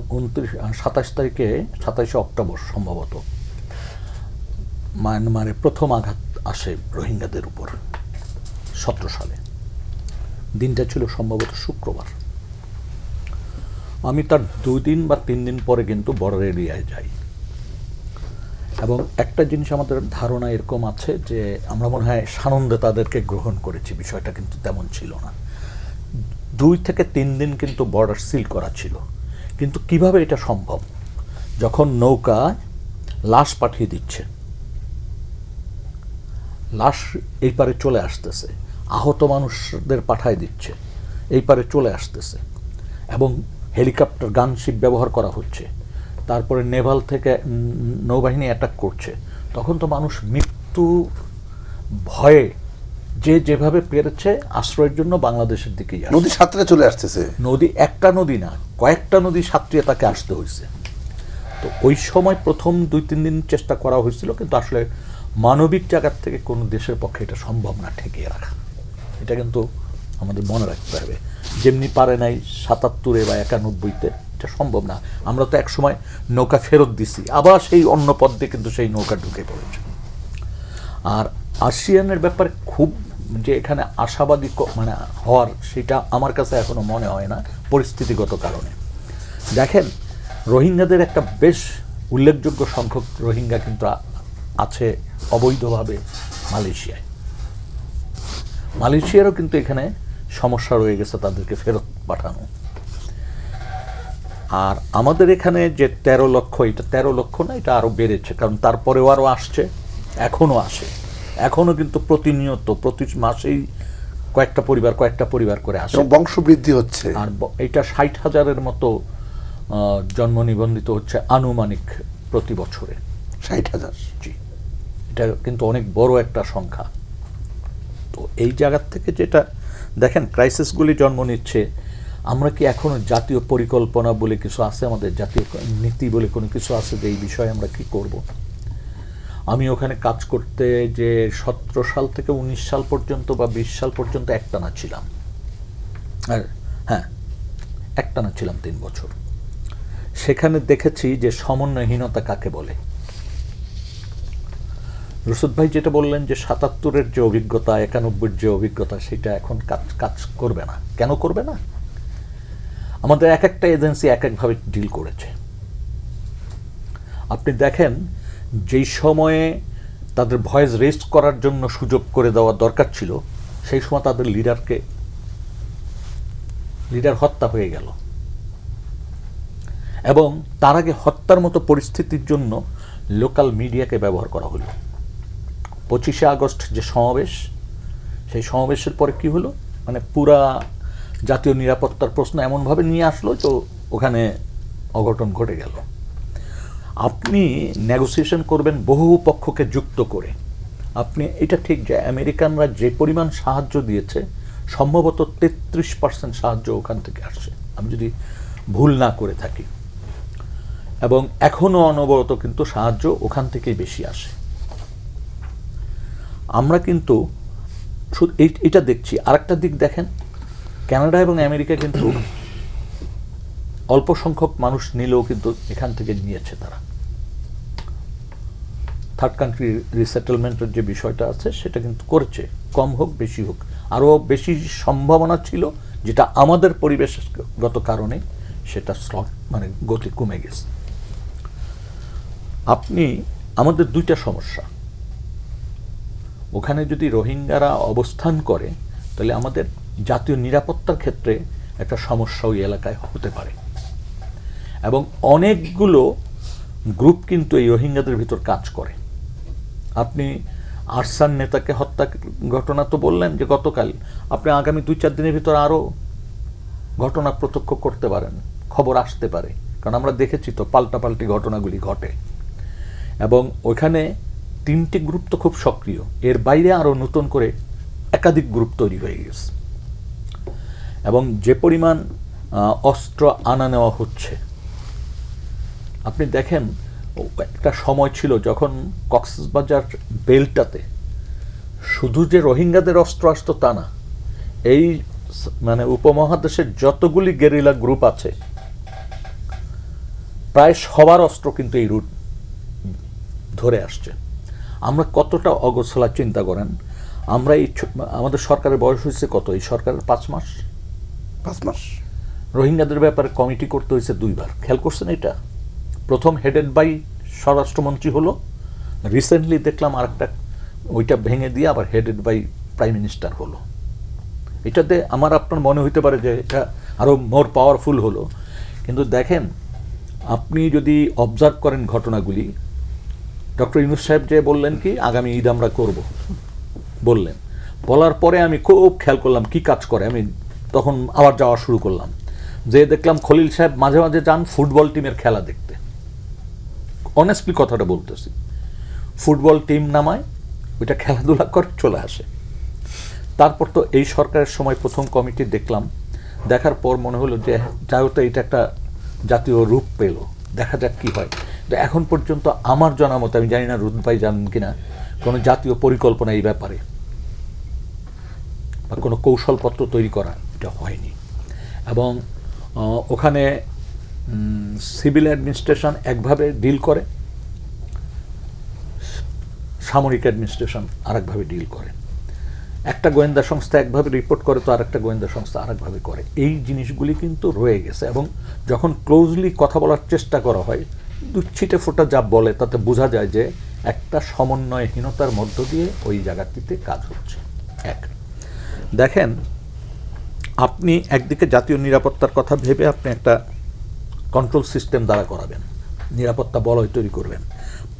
27 অক্টোবর সম্ভবত মায়ানমারে প্রথম আঘাত আসে রোহিঙ্গাদের উপর, 17 সালে, দিনটা ছিল সম্ভবত শুক্রবার। আমি তার 2 দিন বা 3 দিন পরে কিন্তু বর্ডার এরিয়ায় যাই, এবং একটা জিনিস আমাদের ধারণা এরকম আছে যে আমরা মনে হয় সানন্দে তাদেরকে গ্রহণ করেছি, বিষয়টা কিন্তু তেমন ছিল না। 2 থেকে 3 দিন কিন্তু বর্ডার সিল করা ছিল। কিন্তু কিভাবে এটা সম্ভব? যখন নৌকা লাশ পাঠিয়ে দিচ্ছে, লাশ এই পারে চলে আসতেছে, আহত মানুষদের পাঠায় দিচ্ছে, এই পারে চলে আসতেছে, এবং হেলিকপ্টার গানশিপ ব্যবহার করা হচ্ছে, তারপরে নেভাল থেকে নৌবাহিনী অ্যাটাক করছে, তখন তো মানুষ মৃত্যু ভয়ে যে যেভাবে পেরেছে আশ্রয়ের জন্য বাংলাদেশের দিকেই আসছে। নদী সাঁতরে চলে আসতেছে, নদী একটা নদী না, কয়েকটা নদী সাঁতরিয়ে তাকে আসতে হয়েছে। তো ওই সময় প্রথম 2-3 দিন চেষ্টা করা হয়েছিল, কিন্তু আসলে মানবিক জায়গার থেকে কোনো দেশের পক্ষে এটা সম্ভব না ঠেকিয়ে রাখা। এটা কিন্তু আমাদের মনে রাখতে হবে। যেমনি পারে নাই 77 বা 91-তে, এটা সম্ভব না। আমরা তো একসময় নৌকা ফেরত দিছি, আবার সেই অন্য পথ দিয়ে কিন্তু সেই নৌকা ঢুকে পড়েছে। আর আসিয়ানের ব্যাপারে খুব যে এখানে আশাবাদী মানে হওয়ার, সেটা আমার কাছে এখনো মনে হয় না, পরিস্থিতিগত কারণে। দেখেন, রোহিঙ্গাদের একটা বেশ উল্লেখযোগ্য সংখ্যক রোহিঙ্গা কিন্তু আছে অবৈধভাবে মালয়েশিয়ায়। মালয়েশিয়ারও কিন্তু এখানে সমস্যা রয়ে গেছে তাদেরকে ফেরত পাঠানো। আর আমাদের এখানে যে 13 লক্ষ, এটা 13 লক্ষ না, এটা আরও বেড়েছে, কারণ তারপরেও আরও আসছে, এখনও আসে, এখনও কিন্তু প্রতিনিয়ত প্রতি মাসেই কয়েকটা পরিবার করে আসে, বংশবৃদ্ধি হচ্ছে। আর এটা 60,000-এর মতো জন্ম নিবন্ধিত হচ্ছে আনুমানিক প্রতি বছরে। 60,000, জি, এটা কিন্তু অনেক বড় একটা সংখ্যা। তো এই জায়গার থেকে যেটা দেখেন, ক্রাইসিসগুলি জন্ম নিচ্ছে। আমরা কি এখনো জাতীয় পরিকল্পনা বলে কিছু আছে, আমাদের জাতীয় নীতি বলে কোনো কিছু আছে যে এই বিষয়ে আমরা কি করব? আমি ওখানে কাজ করতে যে 17 সাল থেকে 19 সাল পর্যন্ত বা 20 সাল পর্যন্ত একটানা ছিলাম, আর হ্যাঁ একটানা ছিলাম 3 বছর। সেখানে দেখেছি যে সমন্বয়হীনতা কাকে বলে। রুশদ ভাই যেটা বললেন যে 77-এর যে অভিজ্ঞতা, 91-এর যে অভিজ্ঞতা, সেটা এখন কাজ করবে না। কেন করবে না? আমাদের এক একটা এজেন্সি এক একভাবে ডিল করেছে। আপনি দেখেন, যেই সময়ে তাদের ভয়েস রেস্ট করার জন্য সুযোগ করে দেওয়া দরকার ছিল, সেই সময় তাদের লিডার হত্যা হয়ে গেল, এবং তার আগে হত্যার মতো পরিস্থিতির জন্য লোকাল মিডিয়াকে ব্যবহার করা হলো। 25শে আগস্ট যে সমাবেশ, সেই সমাবেশের পরে কি হলো, মানে পুরা জাতীয় নিরাপত্তার প্রশ্ন এমনভাবে নিয়ে আসলো তো ওখানে অঘটন ঘটে গেল। আপনি নেগোসিয়েশন করবেন বহু পক্ষকে যুক্ত করে। আপনি এটা ঠিক যে আমেরিকানরা যে পরিমাণ সাহায্য দিয়েছে, সম্ভবত 33% সাহায্য ওখান থেকে আসছে, আমি যদি ভুল না করে থাকি, এবং এখনও অনবরত কিন্তু সাহায্য ওখান থেকেই বেশি আসে। আমরা কিন্তু শুধু এটা দেখছি। আরেকটা দিক দেখেন, কানাডা এবং আমেরিকা কিন্তু অল্প সংখ্যক মানুষ নিলেও কিন্তু এখান থেকে নিয়েছে তারা। থার্ড কান্ট্রি রিসেটেলমেন্টের যে বিষয়টা আছে সেটা কিন্তু করেছে, কম হোক বেশি হোক। আরও বেশি সম্ভাবনা ছিল, যেটা আমাদের পরিবেশগত কারণে সেটা মানে গতি কমে গেছে। আপনি আমাদের দুইটা সমস্যা, ওখানে যদি রোহিঙ্গারা অবস্থান করে তাহলে আমাদের জাতীয় নিরাপত্তার ক্ষেত্রে একটা সমস্যা ওই এলাকায় হতে পারে, এবং অনেকগুলো গ্রুপ কিন্তু এই রোহিঙ্গাদের ভিতর কাজ করে। আপনি আরসান নেতাকে হত্যা ঘটনা তো বললেন যে গতকাল, আপনি আগামী 2-4 দিনের ভিতর আরও ঘটনা প্রত্যক্ষ করতে পারেন, খবর আসতে পারে, কারণ আমরা দেখেছি তো পাল্টাপাল্টি ঘটনাগুলি ঘটে। এবং ওইখানে 3টি গ্রুপ তো খুব সক্রিয়, এর বাইরে আরও নতুন করে একাধিক গ্রুপ তৈরি হয়ে গেছে। এবং যে পরিমাণ অস্ত্র আনা নেওয়া হচ্ছে, আপনি দেখেন একটা সময় ছিল যখন কক্সবাজার বেলটাতে শুধু যে রোহিঙ্গাদের অস্ত্র আসতো তা না, এই মানে উপমহাদেশের যতগুলি গেরিলা গ্রুপ আছে প্রায় সবার অস্ত্র কিন্তু এই রুট ধরে আসছে। আমরা কতটা অগোছলা চিন্তা করেন। আমরা এই আমাদের সরকারের বয়স হয়েছে কত, এই সরকারের 5 মাস, 5 মাস। রোহিঙ্গাদের ব্যাপারে কমিটি করতে হয়েছে 2 বার, খেয়াল করছেন এটা? প্রথম হেডেড বাই স্বরাষ্ট্রমন্ত্রী হলো, রিসেন্টলি দেখলাম আরেকটা ওইটা ভেঙে দিয়ে আবার হেডেড বাই প্রাইম মিনিস্টার হলো। এটাতে আমার আপনার মনে হইতে পারে যে এটা আরও মোর পাওয়ারফুল হলো, কিন্তু দেখেন আপনি যদি অবজার্ভ করেন ঘটনাগুলি, ডক্টর ইউনূস সাহেব যে বললেন কি আগামী ঈদ আমরা করব বললেন, বলার পরে আমি খুব খেয়াল করলাম কি কাজ করে। আমি তখন আবার যাওয়া শুরু করলাম, যে দেখলাম খলিল সাহেব মাঝে মাঝে যান ফুটবল টিমের খেলা দেখতে। অনেস্টলি কথাটা বলতেছি, ফুটবল টিম নামায় ওইটা খেলাধুলা করে চলে আসে। তারপর তো এই সরকারের সময় প্রথম কমিটি দেখলাম, দেখার পর মনে হলো যে যাই হোক এটা একটা জাতীয় রূপ পেল, দেখা যাক কি হয়। তো এখন পর্যন্ত আমার জানা মতো, আমি জানি না রুদ ভাই জানেন কিনা, কোনো জাতীয় পরিকল্পনা এই ব্যাপারে বা কোনো কৌশলপত্র তৈরি করা এটা হয়নি। এবং ওখানে সিভিল অ্যাডমিনিস্ট্রেশন একভাবে ডিল করে, সামরিক অ্যাডমিনিস্ট্রেশন আরেকভাবে ডিল করে, একটা গোয়েন্দা সংস্থা একভাবে রিপোর্ট করে তো আরেকটা গোয়েন্দা সংস্থা আরেকভাবে করে। এই জিনিসগুলি কিন্তু রয়ে গেছে, এবং যখন ক্লোজলি কথা বলার চেষ্টা করা হয়, ছিটে ফোটা যা বলে তাতে বোঝা যায় যে একটা সমন্বয়হীনতার মধ্য দিয়ে ওই জায়গাটিতে কাজ হচ্ছে। এক, দেখেন আপনি একদিকে জাতীয় নিরাপত্তার কথা ভেবে আপনি একটা কন্ট্রোল সিস্টেম দ্বারা করাবেন, নিরাপত্তা বলয় তৈরি করবেন,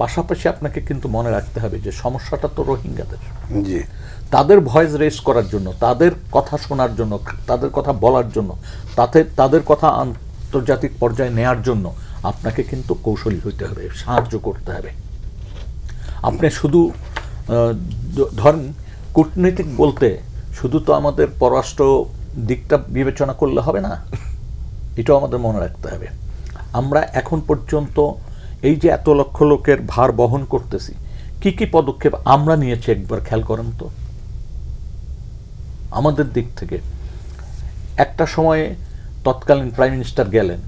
পাশাপাশি আপনাকে কিন্তু মনে রাখতে হবে যে সমস্যাটা তো রোহিঙ্গাদের। জি, তাদের ভয়েস রেজ করার জন্য, তাদের কথা শোনার জন্য, তাদের কথা বলার জন্য, তাদের কথা আন্তর্জাতিক পর্যায়ে নেয়ার জন্য আপনাকে কিন্তু কৌশলী হইতে হবে, সাহায্য করতে হবে। আপনি শুধু ধরেন কূটনীতিক বলতে শুধু তো আমাদের পররাষ্ট্র দিকটা বিবেচনা করলে হবে না, এটাও আমাদের মনে রাখতে হবে। আমরা এখন পর্যন্ত এই যে এত লক্ষ লোকের ভার বহন করতেছি, কি কি পদক্ষেপ আমরা নিয়েছি একবার খেয়াল করেন তো। আমাদের দিক থেকে একটা সময়ে তৎকালীন প্রাইম মিনিস্টার গেলেন,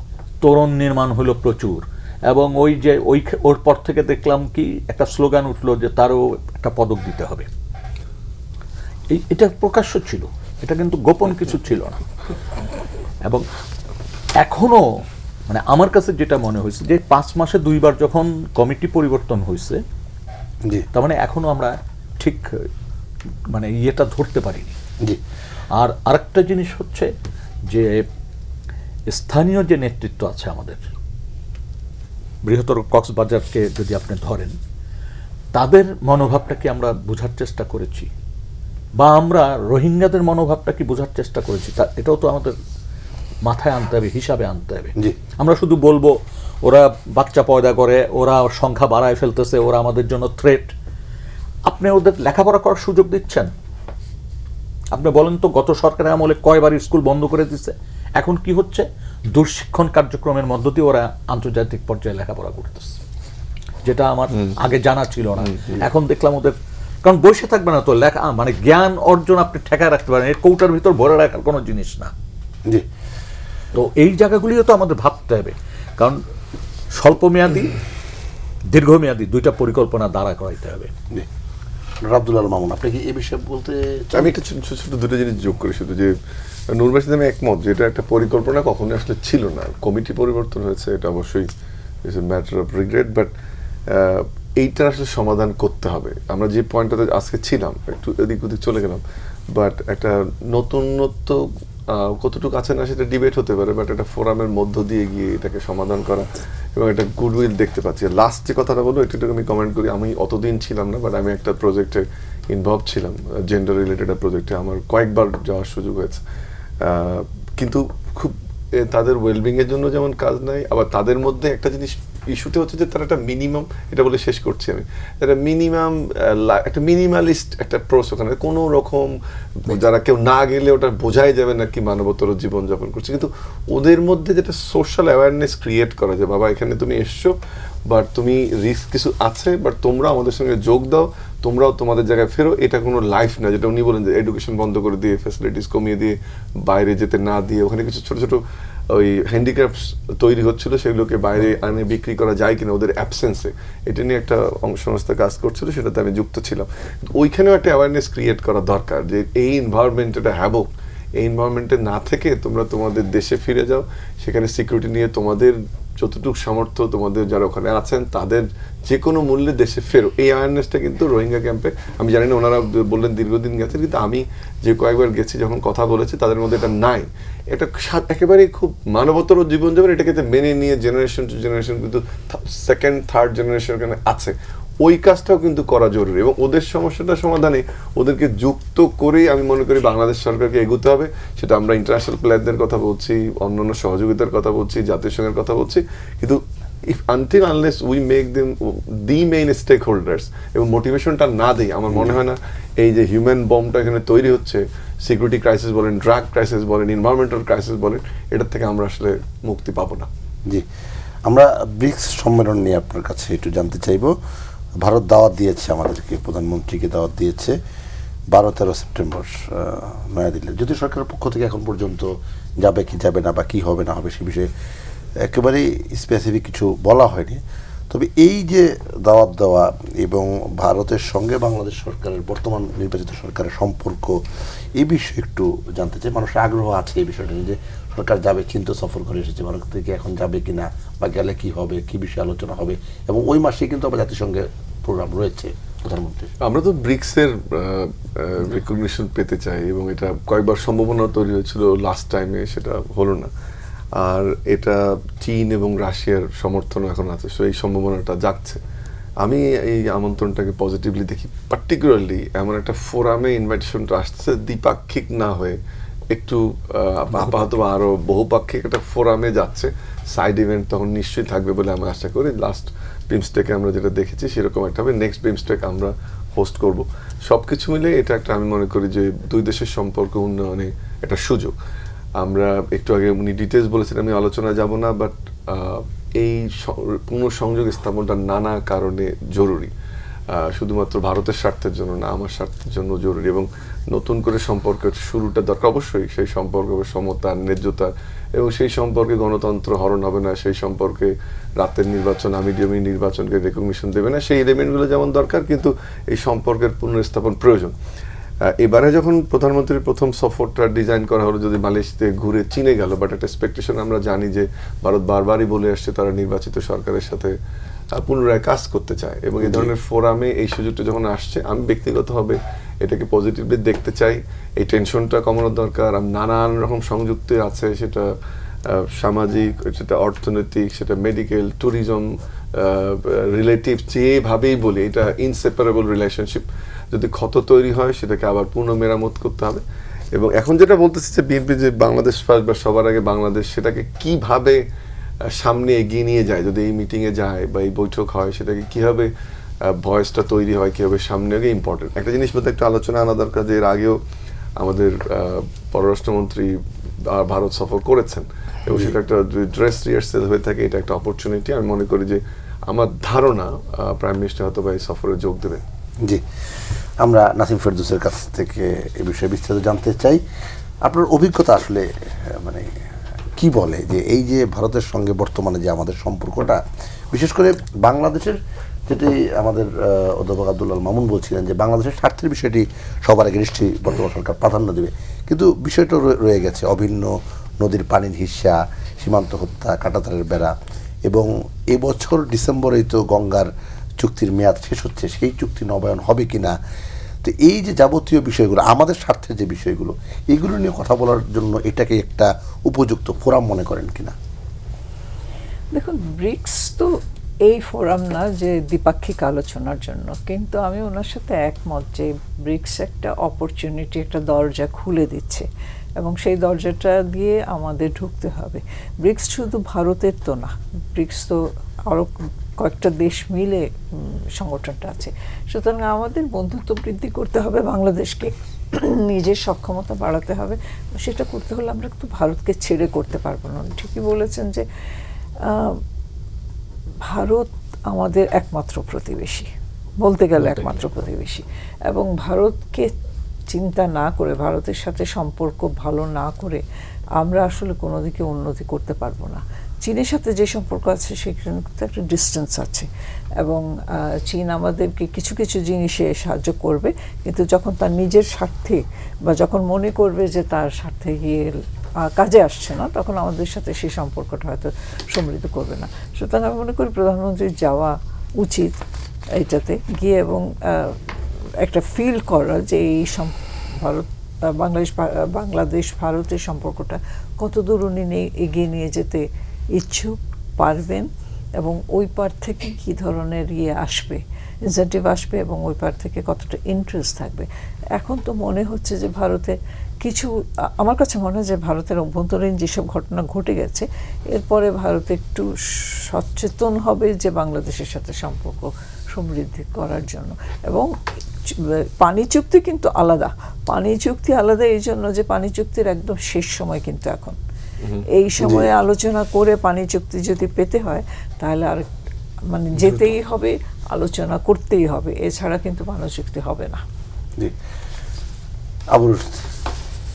তোরণ নির্মাণ হলো প্রচুর, এবং ওর পর থেকে দেখলাম কি একটা স্লোগান উঠলো যে তারও একটা পদক দিতে হবে। এটা প্রকাশ্য ছিল, এটা কিন্তু গোপন কিছু ছিল না। এবং এখনো মানে আমার কাছে যেটা মনে হয়েছে যে 5 মাসে 2 বার যখন কমিটি পরিবর্তন হয়েছে, তার মানে এখনো আমরা ঠিক মানে ইয়েটা ধরতে পারিনি। আর আরেকটা জিনিস হচ্ছে যে স্থানীয় যে নেতৃত্ব আছে আমাদের, বৃহত্তর কক্সবাজারকে যদি আপনি ধরেন, তাদের মনোভাবটা কি আমরা বোঝার চেষ্টা করেছি, বা আমরা রোহিঙ্গাদের মনোভাবটা কি বোঝার চেষ্টা করেছি, এটাও তো আমাদের মাথায় আনতে হবে, হিসাবে আনতে হবে। আমরা শুধু বলবো ওরা বাচ্চা পয়দা করে, ওরা সংখ্যা বাড়ায় ফেলতেছে, ওরা আমাদের জন্য থ্রেট। আপনি ওদের লেখাপড়া করার সুযোগ দিচ্ছেন? আপনি বলেন তো গত সরকারের আমলে কয়বার স্কুল বন্ধ করে দিচ্ছে? এখন কি হচ্ছে? দুঃশিক্ষণ কার্যক্রমের মধ্য দিয়ে ওরা আন্তর্জাতিক পর্যায়ে লেখাপড়া করতেছে, যেটা আমার আগে জানা ছিল না। এখন দেখলাম ওদের, কারণ বসে থাকবে না তো, লেখা মানে জ্ঞান অর্জন আপনি ঠেকায় রাখতে পারেন, এর কৌটার ভিতর ভরে রাখার কোনো জিনিস না। তো এই জায়গাগুলিও তো আমাদের ভাবতে হবে, কারণ স্বল্পমেয়াদী দীর্ঘমেয়াদী দুইটা পরিকল্পনা দাঁড়া করাইতে হবে। জি আব্দুল মামুন, আপনি কি এই বিষয়ে বলতে চান? আমি একটা ছোট ছোট দুটো জিনিস যোগ করি শুধু, যে নূরবাসীর সাথে আমি একমত যে এটা একটা পরিকল্পনা কখনোই আসলে ছিল না। কমিটি পরিবর্তন হয়েছে, এটা অবশ্যই it's a matter of regret, but এইটার আসলে সমাধান করতে হবে। আমরা যে পয়েন্টটাতে আজকে ছিলাম একটু এদিক ওদিক চলে গেলাম, বাট একটা নতুনত্ব কতটুকু আছে না সেটা ডিবেট হতে পারে, বাট একটা ফোরামের মধ্য দিয়ে গিয়ে এটাকে সমাধান করা এবং একটা গুডউইল দেখতে পাচ্ছি। লাস্ট যে কথাটা বলবো একটু আমি কমেন্ট করি, আমি অতদিন ছিলাম না, বাট আমি একটা প্রজেক্টে ইনভলভ ছিলাম, জেন্ডার রিলেটেড প্রজেক্টে আমার কয়েকবার যাওয়ার সুযোগ হয়েছে। কিন্তু খুব তাদের ওয়েলবিং এর জন্য যেমন কাজ নাই, আবার তাদের মধ্যে একটা জিনিস ইস্যুতে হচ্ছে যে তারা একটা মিনিমাম, এটা বলে শেষ করছি আমি, একটা মিনিমাম একটা মিনিমালিস্ট একটা প্রোস, ওখানে কোনো রকম যারা কেউ না গেলে ওটা বোঝাই যাবে না কি মানবতর জীবনযাপন করছে। কিন্তু ওদের মধ্যে যেটা সোশ্যাল অ্যাওয়ারনেস ক্রিয়েট করা যায়, বাবা এখানে তুমি এসছো, বাট তুমি রিস্ক কিছু আছে, বাট তোমরা আমাদের সঙ্গে যোগ দাও, তোমরাও তোমাদের জায়গায় ফেরো, এটা কোনো লাইফ না। যেটা উনি বলেন যে এডুকেশন বন্ধ করে দিয়ে, ফ্যাসিলিটিস কমিয়ে দিয়ে, বাইরে যেতে না দিয়ে, ওখানে কিছু ছোট ছোট ওই হ্যান্ডিক্রাফটস তৈরি হচ্ছিল, সেগুলোকে বাইরে আনে বিক্রি করা যায় কিনা ওদের অ্যাবসেন্সে, এটা নিয়ে একটা সংস্থা কাজ করছিল, সেটাতে আমি যুক্ত ছিলাম। ওইখানেও একটা অ্যাওয়ারনেস ক্রিয়েট করা দরকার যে এই এনভায়রনমেন্ট এটা হ্যাবক, এই এনভায়রনমেন্টে না থেকে তোমরা তোমাদের দেশে ফিরে যাও, সেখানে সিকিউরিটি নিয়ে তোমাদের যতটুকু সামর্থ্য, তোমাদের যারা ওখানে আছেন তাদের যে কোনো মূল্যে দেশে ফেরো। এই অ্যাওয়ারনেসটা কিন্তু রোহিঙ্গা ক্যাম্পে, আমি জানি না ওনারা বললেন দীর্ঘদিন গেছেন, কিন্তু আমি যে কয়েকবার গেছি যখন কথা বলেছি তাদের মধ্যে এটা নাই। এটা একেবারেই খুব মানবতর জীবনযাপন, এটাকে মেনে নিয়ে জেনারেশন টু জেনারেশন কিন্তু সেকেন্ড থার্ড জেনারেশন এখানে আছে, ওই কাজটাও কিন্তু করা জরুরি। এবং ওদের সমস্যাটা সমাধানে ওদেরকে যুক্ত করেই আমি মনে করি বাংলাদেশ সরকারকে এগোতে হবে। সেটা আমরা ইন্টারন্যাশনাল প্লেয়ারদের কথা বলছি, অন্যান্য সহযোগিতার কথা বলছি, জাতিসংঘের কথা বলছি, কিন্তু if until unless we make them the main stakeholders এবং মোটিভেশনটা না দিই, আমার মনে হয় না এই যে হিউম্যান বমটা এখানে তৈরি হচ্ছে, সিকিউরিটি ক্রাইসিস বলেন, ড্রাগ ক্রাইসিস বলেন, এনভায়রনমেন্টাল ক্রাইসিস বলেন, এটার থেকে আমরা আসলে মুক্তি পাবো না। জি, আমরা ব্রিক্স সম্মেলন নিয়ে আপনার কাছে একটু জানতে চাইব। ভারত দাওয়াত দিয়েছে আমাদেরকে, প্রধানমন্ত্রীকে দাওয়াত দিয়েছে 12-13 সেপ্টেম্বর নয়াদিল্লি। যদিও সরকারের পক্ষ থেকে এখন পর্যন্ত যাবে কি যাবে না বা কি হবে না হবে সে বিষয়ে একেবারেই স্পেসিফিক কিছু বলা হয়নি। তবে এই যে দাওয়াত দেওয়া এবং ভারতের সঙ্গে বাংলাদেশ সরকারের বর্তমান নির্বাচিত সরকারের সম্পর্ক, এই বিষয়ে একটু জানতে চাই। মানুষের আগ্রহ আছে এই বিষয়টা নিয়ে যে সরকার যাবে, চিন্তা সফর করে এসেছে, ভারত থেকে এখন যাবে কিনা বা গেলে কি হবে, কি বিষয়ে আলোচনা হবে, এবং ওই মাসেই কিন্তু আবার জাতিসংঘের প্রোগ্রাম রয়েছে প্রধানমন্ত্রী। আমরা তো ব্রিক্সের রিকগনিশন পেতে চাই এবং এটা কয়েকবার সম্ভাবনা তৈরি হয়েছিল, লাস্ট টাইমে সেটা হলো না। আর এটা চীন এবং রাশিয়ার সমর্থন এখন আছে, সো এই সম্ভাবনাটা যাচ্ছে। আমি এই আমন্ত্রণটাকে পজিটিভলি দেখি, পার্টিকুলারলি এমন একটা ফোরামে ইনভাইটেশনটা আসছে দ্বিপাক্ষিক না হয়ে একটু আপাতত আরো বহুপাক্ষিক একটা ফোরামে যাচ্ছে। সাইড ইভেন্ট তখন নিশ্চয়ই থাকবে বলে আমি আশা করি। লাস্ট বিমস্টেকে আমরা যেটা দেখেছি সেরকম একটা হবে, নেক্সট বিমস্টেক আমরা হোস্ট করব। সবকিছু মিলে এটা একটা, আমি মনে করি যে দুই দেশের সম্পর্ক উন্নয়নে একটা সুযোগ। আমরা একটু আগে উনি ডিটেলস বলেছেন, আমি আলোচনা যাব না, বাট এই পুনঃসংযোগ স্থাপনটা নানা কারণে জরুরি, শুধুমাত্র ভারতের স্বার্থের জন্য না, আমার স্বার্থের জন্য জরুরি। এবং নতুন করে সম্পর্কের শুরুটা দরকার, অবশ্যই সেই সম্পর্ক সমতা, ন্যায্যতা, এবং সেই সম্পর্কে গণতন্ত্র হরণ হবে না, সেই সম্পর্কে রাতের নির্বাচন, আমিডিয়ামি নির্বাচনকে রেকগনিশন দেবে না, সেই এলিমেন্টগুলো যেমন দরকার, কিন্তু এই সম্পর্কের পুনঃস্থাপন প্রয়োজন। এবারে যখন প্রধানমন্ত্রীর প্রথম সফরটা ডিজাইন করা হলো, যদি মালয়েশিয়াতে ঘুরে চীনে গেল, বাট একটা এক্সপেকটেশন আমরা জানি যে ভারত বারবারই বলে আসছে তারা নির্বাচিত সরকারের সাথে পুনরায় কাজ করতে চায়, এবং এই ধরনের ফোরামে এই সুযোগটা যখন আসছে, আমি ব্যক্তিগতভাবে এটাকে পজিটিভলি দেখতে চাই। এই টেনশনটা কমানোর দরকার। নানান রকম সংযুক্ত আছে, সেটা সামাজিক, সেটা অর্থনৈতিক, সেটা মেডিকেল, ট্যুরিজম, রিলেটিভ, যেভাবেই বলি, এটা ইনসেপারেবল রিলেশনশিপ। যদি ক্ষত তৈরি হয় সেটাকে আবার পুনঃ মেরামত করতে হবে। এবং এখন যেটা বলতেছি যে বিএনপি যে বাংলাদেশ ফার্স্ট বা সবার আগে বাংলাদেশ, সেটাকে কিভাবে সামনে এগিয়ে নিয়ে যায়, যদি এই মিটিংয়ে যায় বা এই বৈঠক হয়, সেটাকে কীভাবে ভয়েসটা তৈরি হয়, কীভাবে সামনে আগে ইম্পর্টেন্ট। একটা জিনিস বলতে একটু আলোচনা আনা দরকার, যে এর আগেও আমাদের পররাষ্ট্রমন্ত্রী ভারত সফর করেছেন এবং সেটা একটা ড্রেস রিহার্সেল হয়ে থাকে, এটা একটা অপরচুনিটি। আমি মনে করি যে আমার ধারণা প্রাইম মিনিস্টার হয়তো বা এই সফরে যোগ দেবেন। জি, আমরা নাসিম ফেরদৌসের কাছ থেকে এ বিষয়ে বিস্তারিত জানতে চাই। আপনার অভিজ্ঞতা আসলে মানে কি বলে যে এই যে ভারতের সঙ্গে বর্তমানে যে আমাদের সম্পর্কটা, বিশেষ করে বাংলাদেশের, যেটি আমাদের অধ্যাপক আব্দুল আল মামুন বলছিলেন যে বাংলাদেশের স্বার্থের বিষয়টি সবার আগে নিশ্চয়ই বর্তমান সরকার প্রাধান্য দেবে, কিন্তু বিষয়টা রয়ে গেছে অভিন্ন নদীর পানির হিস্যা, সীমান্ত হত্যা, কাঁটাতারের বেড়া, এবং এবছর ডিসেম্বরেই তো গঙ্গার চুক্তির মেয়াদ শেষ হচ্ছে, সেই চুক্তি নবায়ন হবে কিনা। তো এই যে যাবতীয় বিষয়গুলো, আমাদের স্বার্থের যে বিষয়গুলো, এইগুলো নিয়ে কথা বলার জন্য এটাকে একটা উপযুক্ত ফোরাম মনে করেন কিনা? দেখুন, ব্রিক্স তো এই ফোরাম না যে দ্বিপাক্ষিক আলোচনার জন্য, কিন্তু আমি ওনার সাথে একমত যে ব্রিক্স একটা অপরচুনিটি, একটা দরজা খুলে দিচ্ছে, এবং সেই দরজাটা দিয়ে আমাদের ঢুকতে হবে। ব্রিক্স শুধু ভারতের তো না, ব্রিক্স তো আরও কয়েকটা দেশ মিলে সংগঠনটা আছে। সুতরাং আমাদের বন্ধুত্ব বৃদ্ধি করতে হবে, বাংলাদেশকে নিজের সক্ষমতা বাড়াতে হবে। সেটা করতে হলে আমরা তো ভারতকে ছেড়ে করতে পারবো না। ঠিকই বলেছেন যে ভারত আমাদের একমাত্র প্রতিবেশী, বলতে গেলে একমাত্র প্রতিবেশী, এবং ভারতকে চিন্তা না করে, ভারতের সাথে সম্পর্ক ভালো না করে আমরা আসলে কোনো দিকে উন্নতি করতে পারবো না। চীনের সাথে যে সম্পর্ক আছে সেখানে তো একটা ডিস্টেন্স আছে, এবং চীন আমাদেরকে কিছু কিছু জিনিসে সাহায্য করবে, কিন্তু যখন তার নিজের স্বার্থে বা যখন মনে করবে যে তার স্বার্থে গিয়ে কাজে আসছে না, তখন আমাদের সাথে সেই সম্পর্কটা হয়তো সমৃদ্ধ করবে না। সুতরাং আমি মনে করি প্রধানমন্ত্রীর যাওয়া উচিত এইটাতে গিয়ে, এবং একটা ফিল করা যে এই ভারত বাংলাদেশ ভারতের সম্পর্কটা কত দূর উনি এগিয়ে নিয়ে যেতে ইচ্ছুক, পারবেন, এবং ওই পার থেকে কী ধরনের আসবে, ইনসেন্টিভ আসবে, এবং ওই পার থেকে কতটা ইন্টারেস্ট থাকবে। এখন তো মনে হচ্ছে যে ভারতে কিছু, আমার কাছে মনে হয় যে ভারতের অভ্যন্তরীণ যেসব ঘটনা ঘটে গেছে, এরপরে ভারত একটু সচেতন হবে যে বাংলাদেশের সাথে সম্পর্ক সমৃদ্ধি করার জন্য। এবং পানি চুক্তি কিন্তু আলাদা, পানি চুক্তি আলাদা এই জন্য যে পানি চুক্তির একদম শেষ সময় কিন্তু এখন, এই সময়ে আলোচনা করে পানি চুক্তি যদি পেতে হয় তাহলে আর মানে যেতেই হবে, আলোচনা করতেই হবে, এছাড়া কিন্তু পানি চুক্তি হবে না। জি, আবুল,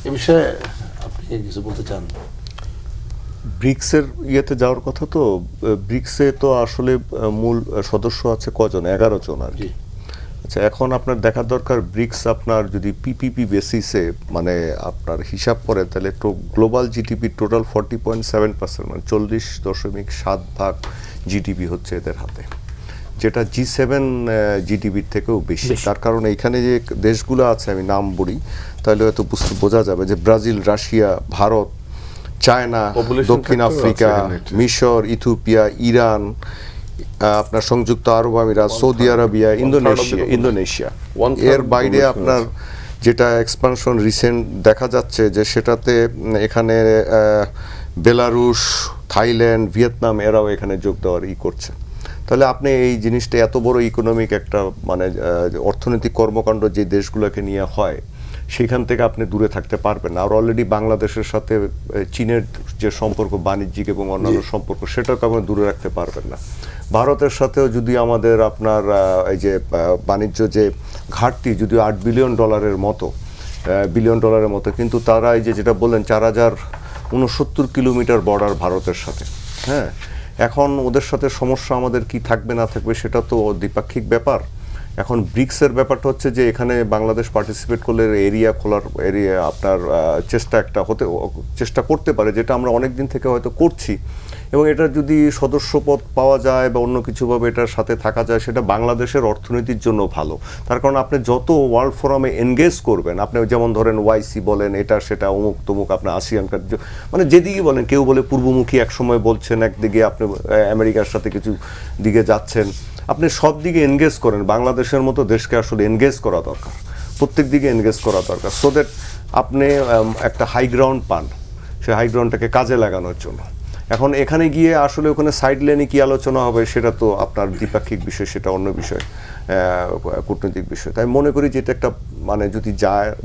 এ বিষয়ে আপনি কিছু বলতে চান? ব্রিক্সের ইয়েতে যাওয়ার কথা, তো ব্রিক্সে তো আসলে মূল সদস্য আছে কজন? 11 জন আর কি। আচ্ছা, এখন আপনার দেখার দরকার ব্রিক্স আপনার যদি পিপিপি বেসিসে মানে আপনার হিসাব করে, তাহলে তো গ্লোবাল জিডিপি টোটাল 40.7%, মানে 40.7% জিডিপি হচ্ছে এদের হাতে, যেটা G7 জিডিপির থেকেও বেশি। তার কারণ এইখানে যে দেশগুলো আছে, আমি নাম বলি তাহলে হয়তো বোঝা যাবে, যে ব্রাজিল, রাশিয়া, ভারত, চায়না, দক্ষিণ আফ্রিকা, মিশর, ইথিওপিয়া, ইরান, আপনার সংযুক্ত আরব আমিরাত, সৌদি আরবিয়া, ইন্দোনেশিয়া। এর বাইরে আপনার যেটা এক্সপানশন রিসেন্ট দেখা যাচ্ছে, যে সেটাতে এখানে বেলারুশ, থাইল্যান্ড, ভিয়েতনাম এরাও এখানে যোগ দেওয়ার করছে। তাহলে আপনি এই জিনিসটা এত বড় ইকোনমিক একটা মানে অর্থনৈতিক কর্মকাণ্ড যে দেশগুলোকে নিয়ে হয়, সেখান থেকে আপনি দূরে থাকতে পারবেন না। আর অলরেডি বাংলাদেশের সাথে চীনের যে সম্পর্ক, বাণিজ্যিক এবং অন্যান্য সম্পর্ক, সেটাকে আপনি দূরে রাখতে পারবেন না। ভারতের সাথেও যদি আমাদের আপনার এই যে বাণিজ্য যে ঘাটতি, যদিও $8 বিলিয়ন ডলারের মতো, কিন্তু তারা এই যে যেটা বললেন 4069 কিলোমিটার বর্ডার ভারতের সাথে। হ্যাঁ, এখন ওদের সাথে সমস্যা আমাদের কি থাকবে না থাকবে সেটা তো দ্বিপাক্ষিক ব্যাপার। এখন ব্রিক্সের ব্যাপারটা হচ্ছে যে এখানে বাংলাদেশ পার্টিসিপেট করলে এরিয়া খোলার আপনার চেষ্টা করতে পারে, যেটা আমরা অনেক দিন থেকে হয়তো করছি, এবং এটা যদি সদস্যপদ পাওয়া যায় বা অন্য কিছুভাবে এটার সাথে থাকা যায়, সেটা বাংলাদেশের অর্থনীতির জন্য ভালো। তার কারণ আপনি যত ওয়ার্ল্ড ফোরামে এনগেজ করবেন, আপনি যেমন ধরেন ওয়াইসি বলেন, এটা সেটা অমুক তমুক, আপনার আসিয়ান কান্ট্রি, মানে যেদিকে বলেন, কেউ বলে পূর্বমুখী একসময় বলছেন, একদিকে আপনি আমেরিকার সাথে কিছু দিকে যাচ্ছেন, আপনি সব দিকে এনগেজ করেন। বাংলাদেশের মতো দেশকে আসলে এনগেজ করা দরকার, প্রত্যেক দিকে এনগেজ করা দরকার, সো দ্যাট আপনি একটা হাই গ্রাউন্ড পান, সেই হাই গ্রাউন্ডটাকে কাজে লাগানোর জন্য। এখন এখানে গিয়ে আসলে ওখানে সাইড লাইনে কী আলোচনা হবে সেটা তো আপনার দ্বিপাক্ষিক বিষয়, সেটা অন্য বিষয়, কূটনৈতিক বিষয়। তাই মনে করি যে এটা একটা মানে যদি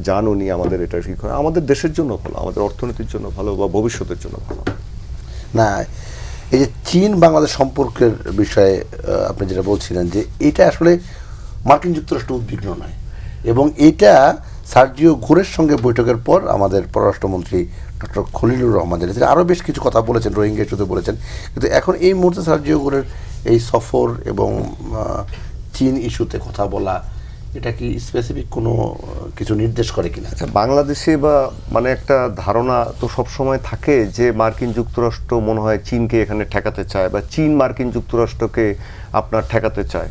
যান উনি, আমাদের এটা ঠিক হয়, আমাদের দেশের জন্য ভালো, আমাদের অর্থনীতির জন্য ভালো, বা ভবিষ্যতের জন্য ভালো। না, এই যে চীন বাংলাদেশ সম্পর্কের বিষয়ে আপনি যেটা বলছিলেন, যে এটা আসলে মার্কিন যুক্তরাষ্ট্র উদ্বিগ্ন নয়, এবং এটা সার্জিও গোরের সঙ্গে বৈঠকের পর আমাদের পররাষ্ট্রমন্ত্রী ডক্টর খলিলুর রহমান জানিয়েছেন, তিনি আরও বেশ কিছু কথা বলেছেন, রোহিঙ্গা ইস্যুতে বলেছেন। কিন্তু এখন এই মুহূর্তে সার্জিও গোরের এই সফর এবং চীন ইস্যুতে কথা বলা, এটা কি স্পেসিফিক কোনো কিছু নির্দেশ করে কিনা? আচ্ছা, বাংলাদেশে বা মানে একটা ধারণা তো সবসময় থাকে যে মার্কিন যুক্তরাষ্ট্র মনে হয় চীনকে এখানে ঠেকাতে চায়, বা চীন মার্কিন যুক্তরাষ্ট্রকে আপনার ঠেকাতে চায়।